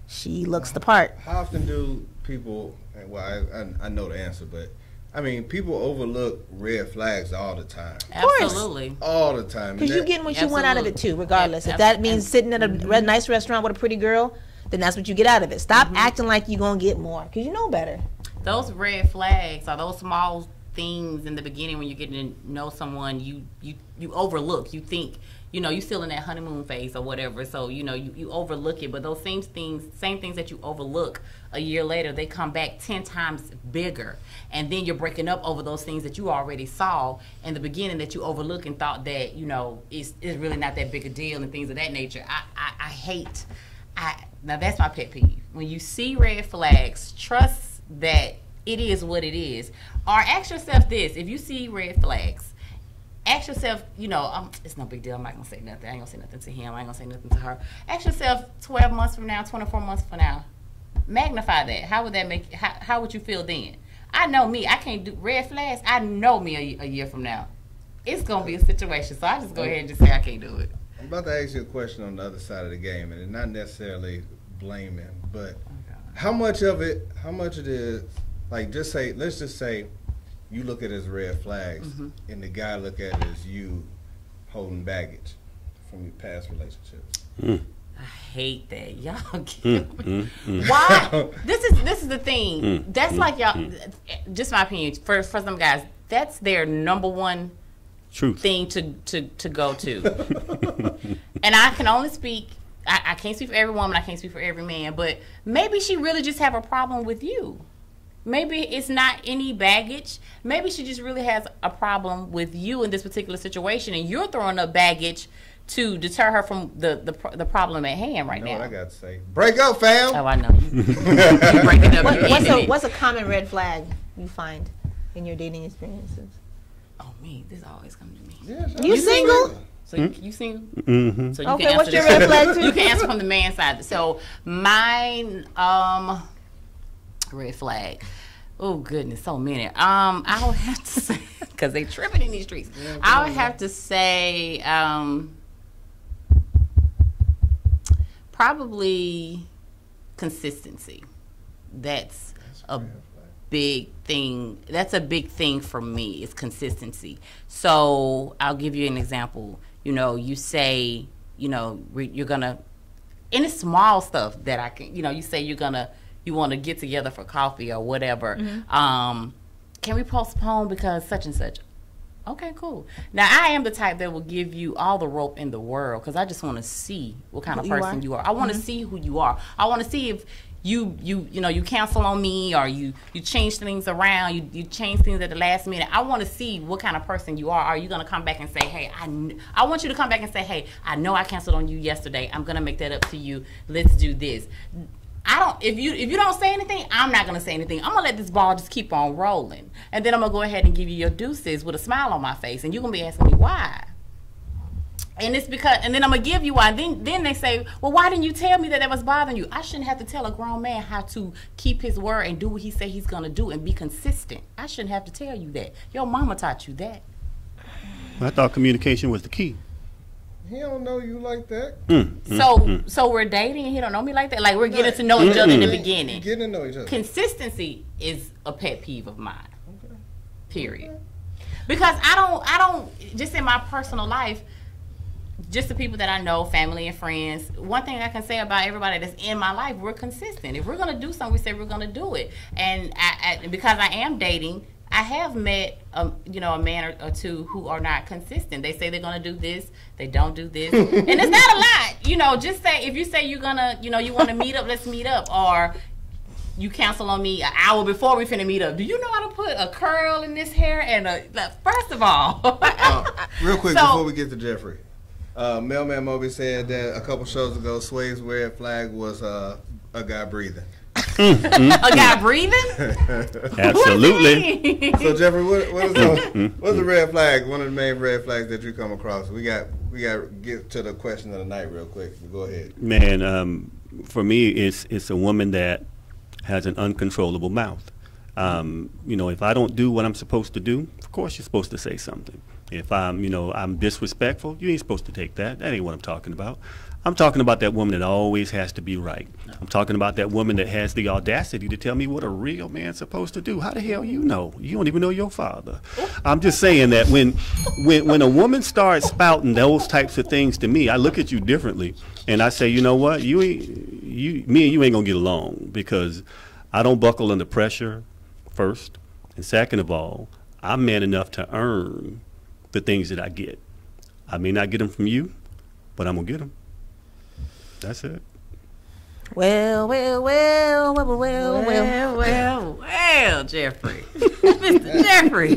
she looks the part. How often do people? Well, I know the answer, but I mean, people overlook red flags all the time. Absolutely. All the time. Because you're getting what you want out of it, too, regardless. If that means sitting at a nice restaurant with a pretty girl, then that's what you get out of it. Stop acting like you're going to get more, because you know better. Those red flags are those small things in the beginning when you're getting to know someone you overlook. You think, you still in that honeymoon phase or whatever, so, you overlook it. But those same things that you overlook a year later, they come back 10 times bigger. And then you're breaking up over those things that you already saw in the beginning that you overlooked and thought that, it's really not that big a deal and things of that nature. Now that's my pet peeve. When you see red flags, trust that it is what it is. Or ask yourself this, if you see red flags, ask yourself, it's no big deal. I'm not going to say nothing. I ain't going to say nothing to him. I ain't going to say nothing to her. Ask yourself 12 months from now, 24 months from now. Magnify that. How would that make, how would you feel then? I know me. I can't do red flags. I know me a year from now. It's going to be a situation. So I just go ahead and just say I can't do it. I'm about to ask you a question on the other side of the game, and it's not necessarily blaming, but how much of it is, like, let's just say you look at it as red flags, and the guy look at it as you holding baggage from your past relationships. I hate that. Y'all why? This is the thing. That's like y'all. Just my opinion. For some guys, that's their number one truth thing to go to. And I can only speak. I can't speak for every woman. I can't speak for every man. But maybe she really just have a problem with you. Maybe it's not any baggage. Maybe she just really has a problem with you in this particular situation, and you're throwing up baggage to deter her from the problem at hand right now. What I got to say? Break up, fam. Oh, I know. You breaking up. What's a common red flag you find in your dating experiences? Oh, me. This always comes to me. Yeah, you single? So you single? Mm-hmm. So you okay, can what's answer your this. red flag too? You can answer from the man side. So mine, red flag. Oh goodness, so many. I would have to say, because they tripping in these streets. Yeah, I would have to say, probably consistency. That's a big thing. That's a big thing for me, is consistency. So I'll give you an example. You know, you say, you know, you're gonna, and it's small stuff that I can, you know, you say you want to get together for coffee or whatever. Can we postpone because such and such? Okay, cool. Now, I am the type that will give you all the rope in the world because I just want to see what kind of person you are. I want to see who you are. I want to see if you cancel on me, or you change things around, you change things at the last minute. I want to see what kind of person you are. Are you going to come back and say, hey, I want you to come back and say, hey, I know I canceled on you yesterday. I'm going to make that up to you. Let's do this. If you don't say anything, I'm not gonna say anything. I'm gonna let this ball just keep on rolling, and then I'm gonna go ahead and give you your deuces with a smile on my face, and you're gonna be asking me why. And it's because, and then I'm gonna give you why. Then they say, well, why didn't you tell me that was bothering you? I shouldn't have to tell a grown man how to keep his word and do what he say he's gonna do and be consistent. I shouldn't have to tell you that. Your mama taught you that. I thought communication was the key. He don't know you like that. So we're dating and he don't know me like that? Like, we're getting to know each other in the beginning. Getting to know each other. Consistency is a pet peeve of mine. Okay. Period. Because I don't, just in my personal life, just the people that I know, family and friends, one thing I can say about everybody that's in my life, we're consistent. If we're going to do something, we say we're going to do it. And because I am dating, I have met, a man or two who are not consistent. They say they're going to do this, they don't do this. And it's not a lot. Just say, if you say you're going to, you want to meet up, let's meet up. Or you cancel on me an hour before we finna meet up. Do you know how to put a curl in this hair? And first of all. Real quick, before we get to Jeffrey. Mailman Moby said that a couple shows ago, Swade's red flag was a guy breathing. A guy breathing? Absolutely. So Jeffrey, what's the red flag? One of the main red flags that you come across. We got to get to the question of the night real quick. Go ahead. Man, for me, it's a woman that has an uncontrollable mouth. If I don't do what I'm supposed to do, of course you're supposed to say something. If I'm disrespectful, you ain't supposed to take that. That ain't what I'm talking about. I'm talking about that woman that always has to be right. I'm talking about that woman that has the audacity to tell me what a real man's supposed to do. How the hell you know? You don't even know your father. I'm just saying that when a woman starts spouting those types of things to me, I look at you differently, and I say, you know what? Me and you ain't gonna get along because I don't buckle under pressure, first, and second of all, I'm man enough to earn the things that I get. I may not get them from you, but I'm gonna get them. That's it. Well, Jeffrey. Mr. Jeffrey.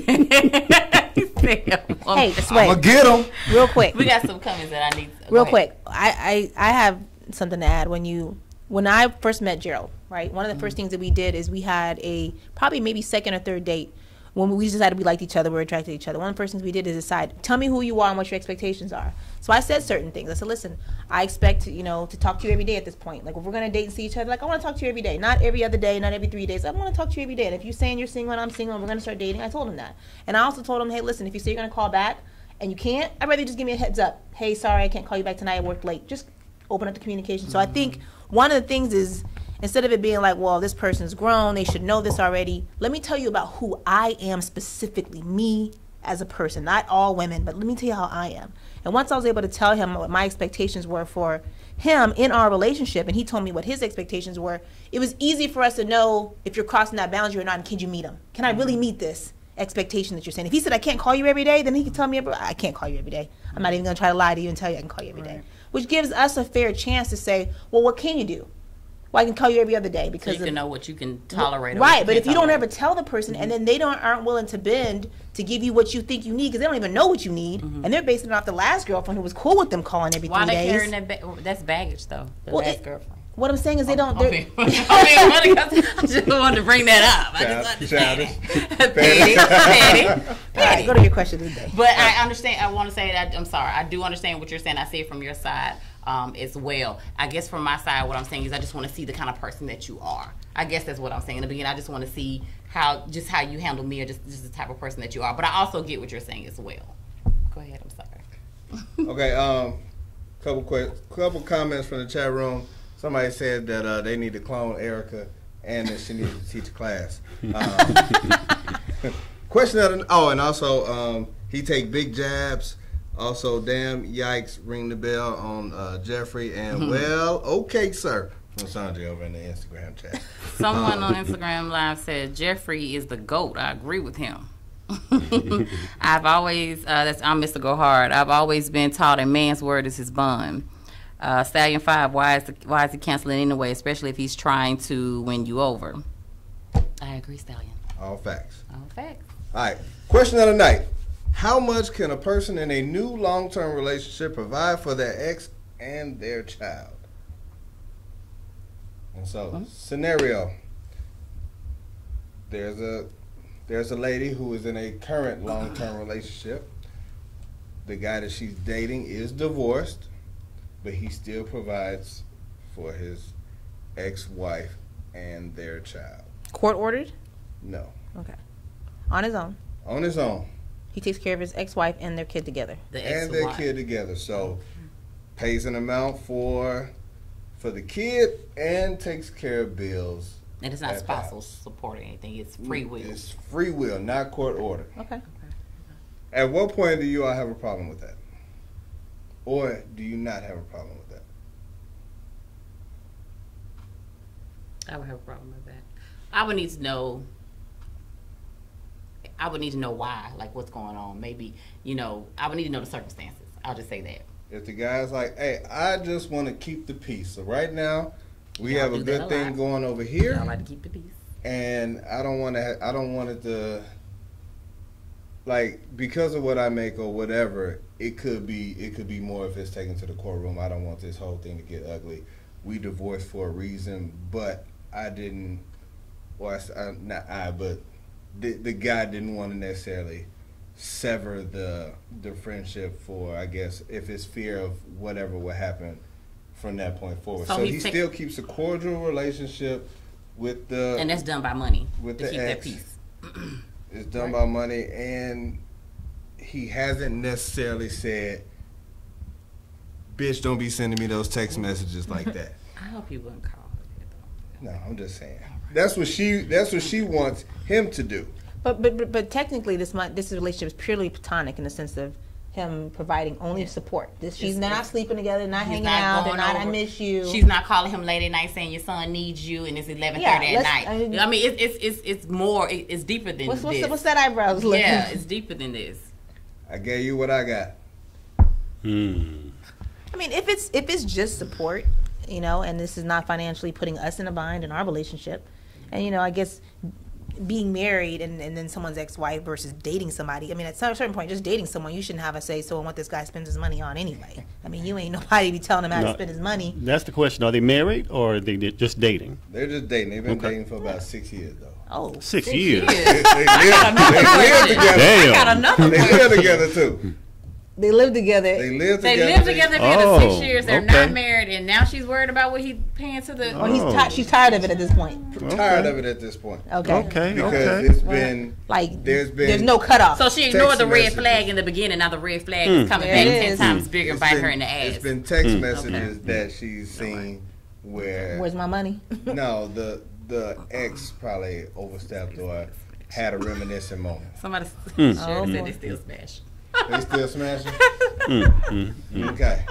Hey, Sway. I'm gonna get them. Real quick. We got some comments that I need. Real quick. I have something to add. When I first met Gerald, right, one of the first things that we did is we had a probably maybe second or third date. When we decided we liked each other, we were attracted to each other. One of the first things we did is decide, tell me who you are and what your expectations are. So I said certain things. I said, listen, I expect to talk to you every day at this point. Like, if we're going to date and see each other, like, I want to talk to you every day. Not every other day, not every 3 days. I want to talk to you every day. And if you're saying you're single and I'm single and we're going to start dating, I told him that. And I also told him, hey, listen, if you say you're going to call back and you can't, I'd rather you just give me a heads up. Hey, sorry, I can't call you back tonight. I worked late. Just open up the communication. So I think one of the things is, instead of it being like, well, this person's grown, they should know this already, let me tell you about who I am specifically, me as a person. Not all women, but let me tell you how I am. And once I was able to tell him what my expectations were for him in our relationship, and he told me what his expectations were, it was easy for us to know if you're crossing that boundary or not, and can you meet him? Can I really meet this expectation that you're saying? If he said, I can't call you every day, then he can tell me, I can't call you every day. I'm not even going to try to lie to you and tell you I can call you every day. Which gives us a fair chance to say, well, what can you do? Well, I can call you every other day because so you can know what you can tolerate. Right, but if you don't ever tell the person, and then they aren't willing to bend to give you what you think you need, because they don't even know what you need, and they're basing it off the last girlfriend who was cool with them calling every 3 days. Why they carrying that? That's baggage, though. The last girlfriend. What I'm saying is they don't. I just wanted to bring that up. I just understand. Petty. Go to your question today. But I understand. I want to say that I'm sorry. I do understand what you're saying. I see it from your side as well. I guess from my side, what I'm saying is I just want to see the kind of person that you are. I guess that's what I'm saying. In the beginning, I just want to see how you handle me, or just the type of person that you are. But I also get what you're saying as well. Go ahead. I'm sorry. Okay. Couple comments from the chat room. Somebody said that they need to clone Erica and that she needs to teach a class. Question of the, and also he take big jabs. Also, damn, yikes, ring the bell on Jeffrey. And, well, okay, sir, from Sandra over in the Instagram chat. Someone on Instagram Live said, Jeffrey is the GOAT. I agree with him. I've always, I'm Mr. Go Hard. I've always been taught a man's word is his bond. Stallion 5, why is he canceling anyway, especially if he's trying to win you over? I agree, Stallion. All facts. All facts. All right. Question of the night. How much can a person in a new long-term relationship provide for their ex and their child? And so, scenario. There's a lady who is in a current long-term relationship. The guy that she's dating is divorced, but he still provides for his ex-wife and their child. Court ordered? No. Okay. On his own? On his own. He takes care of his ex-wife and their kid together? And their kid together. So, pays an amount for the kid and takes care of bills. And it's not spousal support or anything. It's free will. It's free will, not court order. Okay. At what point do you all have a problem with that? Or do you not have a problem with that? I would have a problem with that. I would need to know why, like what's going on. Maybe, I would need to know the circumstances. I'll just say that. If the guy's like, hey, I just want to keep the peace. So right now, we have a good thing going over here. I like to keep the peace. And I don't want it to, like, because of what I make or whatever, it could be more if it's taken to the courtroom. I don't want this whole thing to get ugly. We divorced for a reason, but I didn't, or but the guy didn't want to necessarily sever the friendship for, I guess, if it's fear of whatever will happen from that point forward. So he still keeps a cordial relationship with the... And that's done by money, with to the keep ex. that peace. It's done by money, and he hasn't necessarily said, bitch, don't be sending me those text messages like that. I hope you wouldn't call her though. No, I'm just saying. That's what she wants him to do. But technically, this relationship is purely platonic in the sense of him providing only support. She's not sleeping together, not hanging out, they're not, I miss you. She's not calling him late at night saying your son needs you and it's 11:30 at night. I mean, it's more, it's deeper than this. What's that eyebrows looking? Yeah, it's deeper than this. I gave you what I got. I mean, if it's just support, and this is not financially putting us in a bind in our relationship, and I guess being married and then someone's ex-wife versus dating somebody. I mean, at a certain point, just dating someone, you shouldn't have a say so on what this guy spends his money on anyway. I mean, you ain't nobody to be telling him how to spend his money. That's the question. Are they married or are they just dating? They're just dating. They've been dating for about 6 years, though. Oh, 6 years. They live together. Damn. I got another They live together, too. they live together. They live together for 6 years. They're not married, and now she's worried about what he's paying to the. Oh, she's tired of it at this point. Tired of it at this point. Okay. Because it's been there's no cutoff. So she ignored the red flag in the beginning. Now the red flag is coming back 10 times bigger and biting her in the ass. It's been text messages that she's seen where. Where's my money? No, the ex probably overstepped or had a reminiscent moment. Somebody said they still smash. They still smashing? Okay.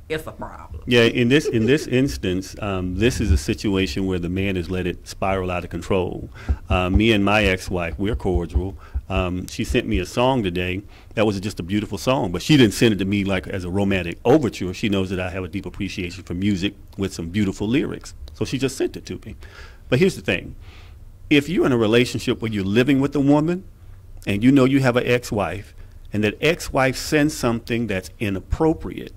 it's a problem. Yeah, in this instance, this is a situation where the man has let it spiral out of control. Me and my ex-wife, we're cordial. She sent me a song today that was just a beautiful song, but she didn't send it to me like as a romantic overture. She knows that I have a deep appreciation for music with some beautiful lyrics, so she just sent it to me. But here's the thing. If you're in a relationship where you're living with a woman and you know you have an ex-wife and that ex-wife sends something that's inappropriate,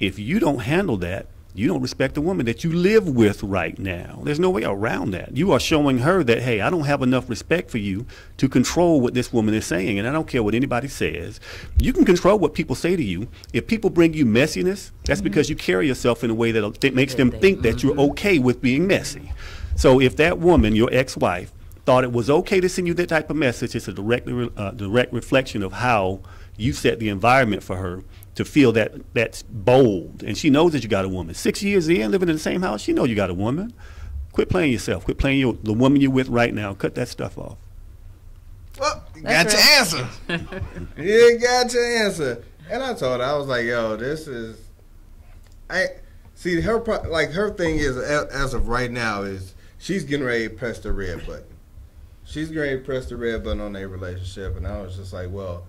if you don't handle that, you don't respect the woman that you live with right now. There's no way around that. You are showing her that, hey, I don't have enough respect for you to control what this woman is saying, and I don't care what anybody says. You can control what people say to you. If people bring you messiness, that's because you carry yourself in a way that makes them think that you're okay with being messy. So if that woman, your ex-wife, thought it was okay to send you that type of message, it's a direct reflection of how you set the environment for her to feel that that's bold. And she knows that you got a woman. 6 years in, living in the same house, she knows you got a woman. Quit playing yourself. Quit playing the woman you're with right now. Cut that stuff off. Well, you got your answer. You got your answer. And I told her, I was like, yo, this is... See, her thing is, as of right now, is she's getting ready to press the red button. She's getting ready to press the red button on their relationship. And I was just like, well...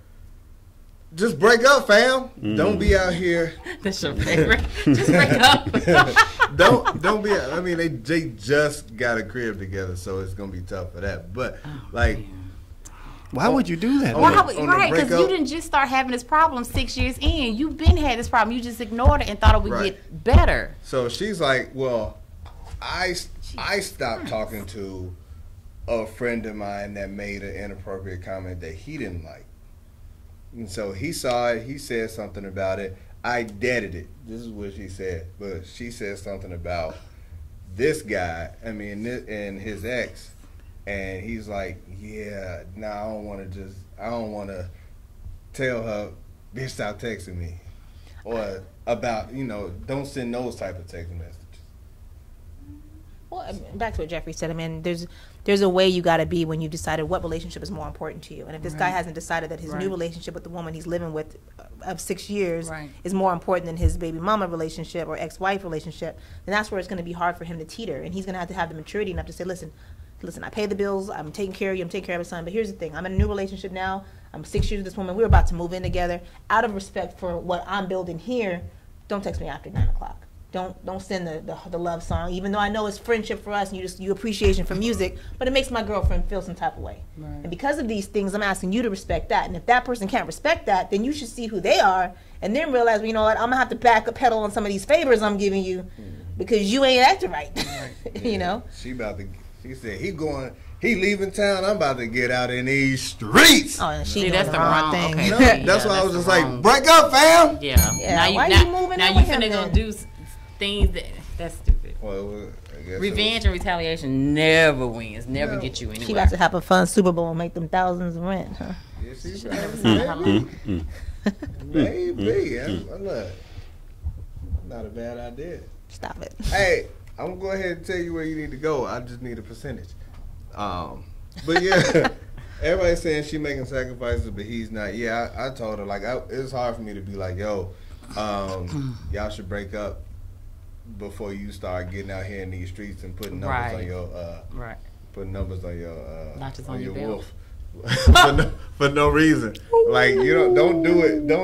just break up, fam. Don't be out here. That's your favorite. Just break up. don't be. I mean, they just got a crib together, so it's gonna be tough for that. But why would you do that? Right, because you didn't just start having this problem 6 years in. You've been had this problem. You just ignored it and thought it would get better. So she's like, well, I stopped talking to a friend of mine that made an inappropriate comment that he didn't like. And so he saw it, he said something about it. I deaded it. This is what she said. But she said something about this guy, and his ex. And he's like, yeah, I don't want to tell her, bitch, stop texting me. Or about, don't send those type of text messages. Well, back to what Jeffrey said. I mean, there's a way you got to be when you've decided what relationship is more important to you. And if this guy hasn't decided that his new relationship with the woman he's living with of 6 years is more important than his baby mama relationship or ex-wife relationship, then that's where it's going to be hard for him to teeter. And he's going to have the maturity enough to say, listen, I pay the bills, I'm taking care of you, I'm taking care of my son, but here's the thing, I'm in a new relationship now, I'm 6 years with this woman, we're about to move in together. Out of respect for what I'm building here, don't text me after 9 o'clock. Don't send the love song, even though I know it's friendship for us and you appreciation for music, but it makes my girlfriend feel some type of way. Right. And because of these things, I'm asking you to respect that. And if that person can't respect that, then you should see who they are and then realize, well, you know what, I'm gonna have to back a pedal on some of these favors I'm giving you because you ain't acting right. Yeah. She said he leaving town, I'm about to get out in these streets. Oh, and that's the wrong thing. Okay. No, that's why I was just like, break up, fam. Yeah. Now you moving? Now you finna go do things that's stupid. Well, I guess revenge and retaliation never wins, never get you anywhere. She got to have a fun Super Bowl and make them thousands of rent, huh? Yeah, she's maybe. Look, not a bad idea. Stop it. Hey, I'm gonna go ahead and tell you where you need to go. I just need a percentage. But yeah, everybody's saying she making sacrifices, but he's not. Yeah, I told her it's hard for me to be like, yo, y'all should break up before you start getting out here in these streets and putting numbers on your putting numbers on your wolf for no reason. Like, don't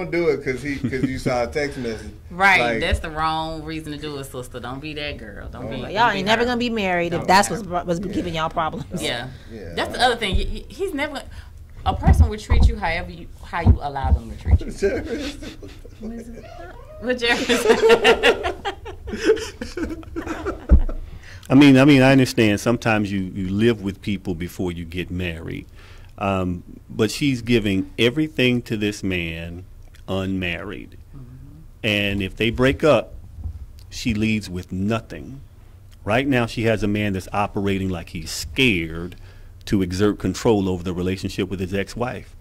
do it because you saw a text message. Right, like, that's the wrong reason to do it, sister. Don't be that girl. Y'all ain't never gonna be married if that's what's giving y'all problems. Yeah, that's the other thing. He's never. A person will treat you how you allow them to treat you. What I mean, I understand sometimes you live with people before you get married. But she's giving everything to this man unmarried. And if they break up, she leaves with nothing. Right now she has a man that's operating like he's scared to exert control over the relationship with his ex-wife.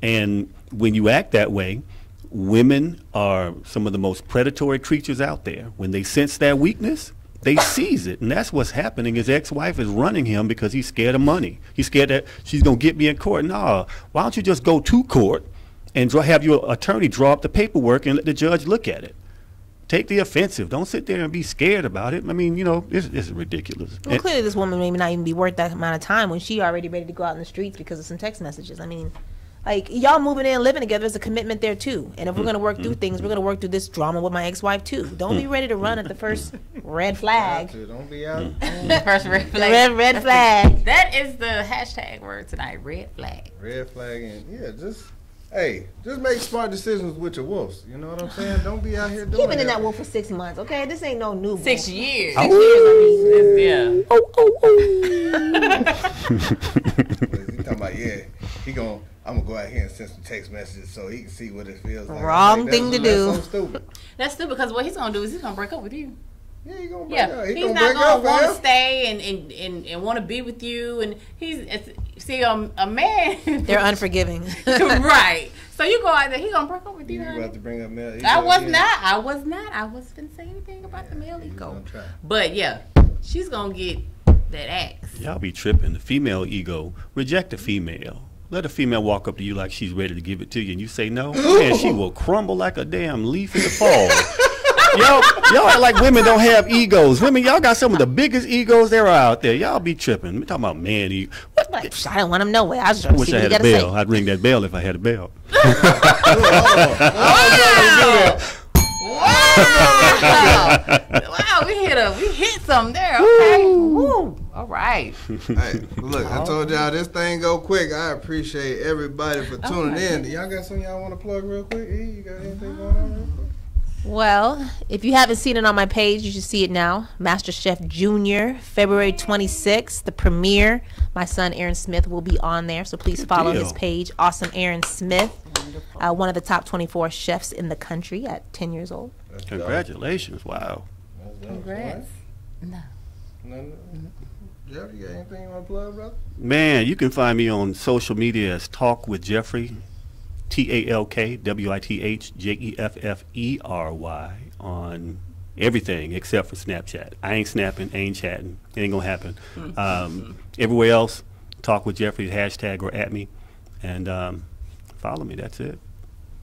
And when you act that way, women are some of the most predatory creatures out there. When they sense that weakness, they seize it. And that's what's happening. His ex-wife is running him because he's scared of money. He's scared that she's going to get me in court. No, why don't you just go to court and have your attorney draw up the paperwork and let the judge look at it? take the offensive. Don't sit there and be scared about it. I mean, you know, it's ridiculous. Well, clearly this woman may not even be worth that amount of time when she already ready to go out in the streets because of some text messages. I mean, like, y'all moving in and living together, there's a commitment there too. And if we're going to work through things, we're going to work through this drama with my ex-wife too. Don't be ready to run at the first red flag. Don't be out. First red flag. Red flag. That is the hashtag word tonight, red flag. Red flag, and yeah, just make smart decisions with your wolves. You know what I'm saying? Don't be out here doing You've been in that wolf for 6 months, okay? This ain't no new wolf. 6 years. 6 years, I Yeah. He talking about, I'm gonna go out here and send some text messages so he can see what it feels like. Wrong thing to do. That's so stupid. That's stupid because what he's gonna do is he's gonna break up with you. Yeah, he's gonna break up. He's not gonna want to stay and want to be with you. And a man. They're unforgiving. Right. So you go out there, he's gonna break up with you. You about to bring up male ego? I was not. I wasn't gonna say anything about the male ego. But yeah, she's gonna get that axe. Y'all be tripping. The female ego. Reject the female. Let a female walk up to you like she's ready to give it to you, and you say no, and she will crumble like a damn leaf in the fall. Y'all act like women don't have egos. Women, y'all got some of the biggest egos there are out there. Y'all be tripping. We talking about man ego. I don't want them no way. I wish I had a bell. I'd ring that bell if I had a bell. Wow, we hit something there. Okay. Woo. All right. Hey, look, I told y'all this thing go quick. I appreciate everybody for tuning in. Y'all got something y'all want to plug real quick? You got anything going on real quick? Well, if you haven't seen it on my page, you should see it now. MasterChef Junior, February 26th, the premiere. My son Aaron Smith will be on there, so please follow his page. Awesome Aaron Smith, one of the top 24 chefs in the country at 10 years old. Congratulations! Wow. Congrats. No. Jeffrey, you got anything you want to plug, brother? Man, you can find me on social media as Talk with Jeffrey. TalkWithJeffrey on everything except for Snapchat. I ain't snapping, ain't chatting. It ain't gonna happen. Everywhere else, Talk with Jeffrey, hashtag or at me, and follow me. That's it.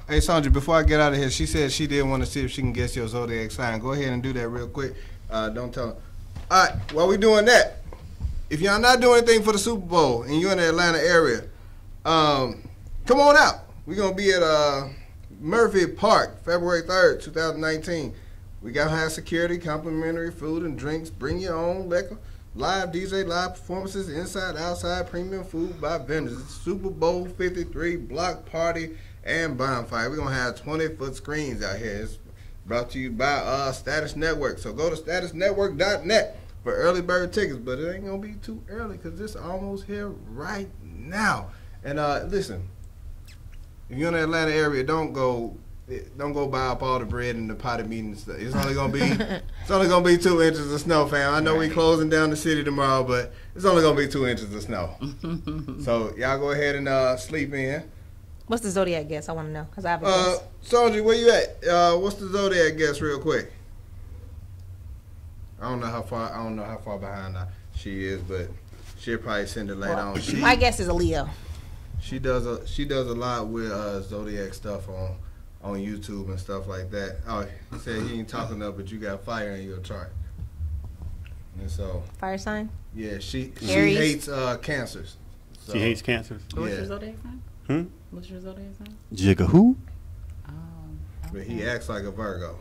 Hey, Sandra, before I get out of here, she said she did want to see if she can guess your zodiac sign. Go ahead and do that real quick. Don't tell her. All right, while we doing that, if y'all not doing anything for the Super Bowl and you're in the Atlanta area, come on out. We're going to be at Murphy Park, February 3rd, 2019. We got high security, complimentary food and drinks. Bring your own liquor. Live DJ, live performances, inside, outside, premium food by vendors. It's Super Bowl 53, block party, and bonfire. We're going to have 20-foot screens out here. It's brought to you by Status Network. So go to statusnetwork.net for early bird tickets. But it ain't going to be too early because it's almost here right now. And listen. If you're in the Atlanta area, don't go buy up all the bread and the potted meat and stuff. It's only gonna be 2 inches of snow, fam. I know we closing down the city tomorrow, but it's only gonna be 2 inches of snow. So y'all go ahead and sleep in. What's the zodiac guess? I want to know because I have a guess. Soji, where you at? What's the zodiac guess, real quick? I don't know how far behind she is, but she'll probably send it later on. My guess is a Leo. She does a lot with zodiac stuff on YouTube and stuff like that. Oh, he said he ain't talking enough, but you got fire in your chart. And so fire sign. Yeah, she hates cancers. So, she hates cancers. What's your zodiac sign? What's your zodiac sign? Jigga who? Okay. But he acts like a Virgo.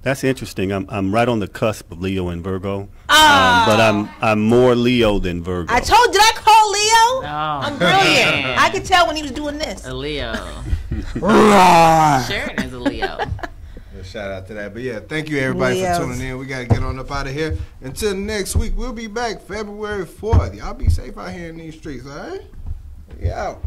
That's interesting. I'm right on the cusp of Leo and Virgo, but I'm more Leo than Virgo. Did I call Leo? No. I'm brilliant. I could tell when he was doing this. A Leo. Sheridan is a Leo. Shout out to that. But yeah, thank you everybody for tuning in. We got to get on up out of here. Until next week, we'll be back February 4th. Y'all be safe out here in these streets, all right? We out.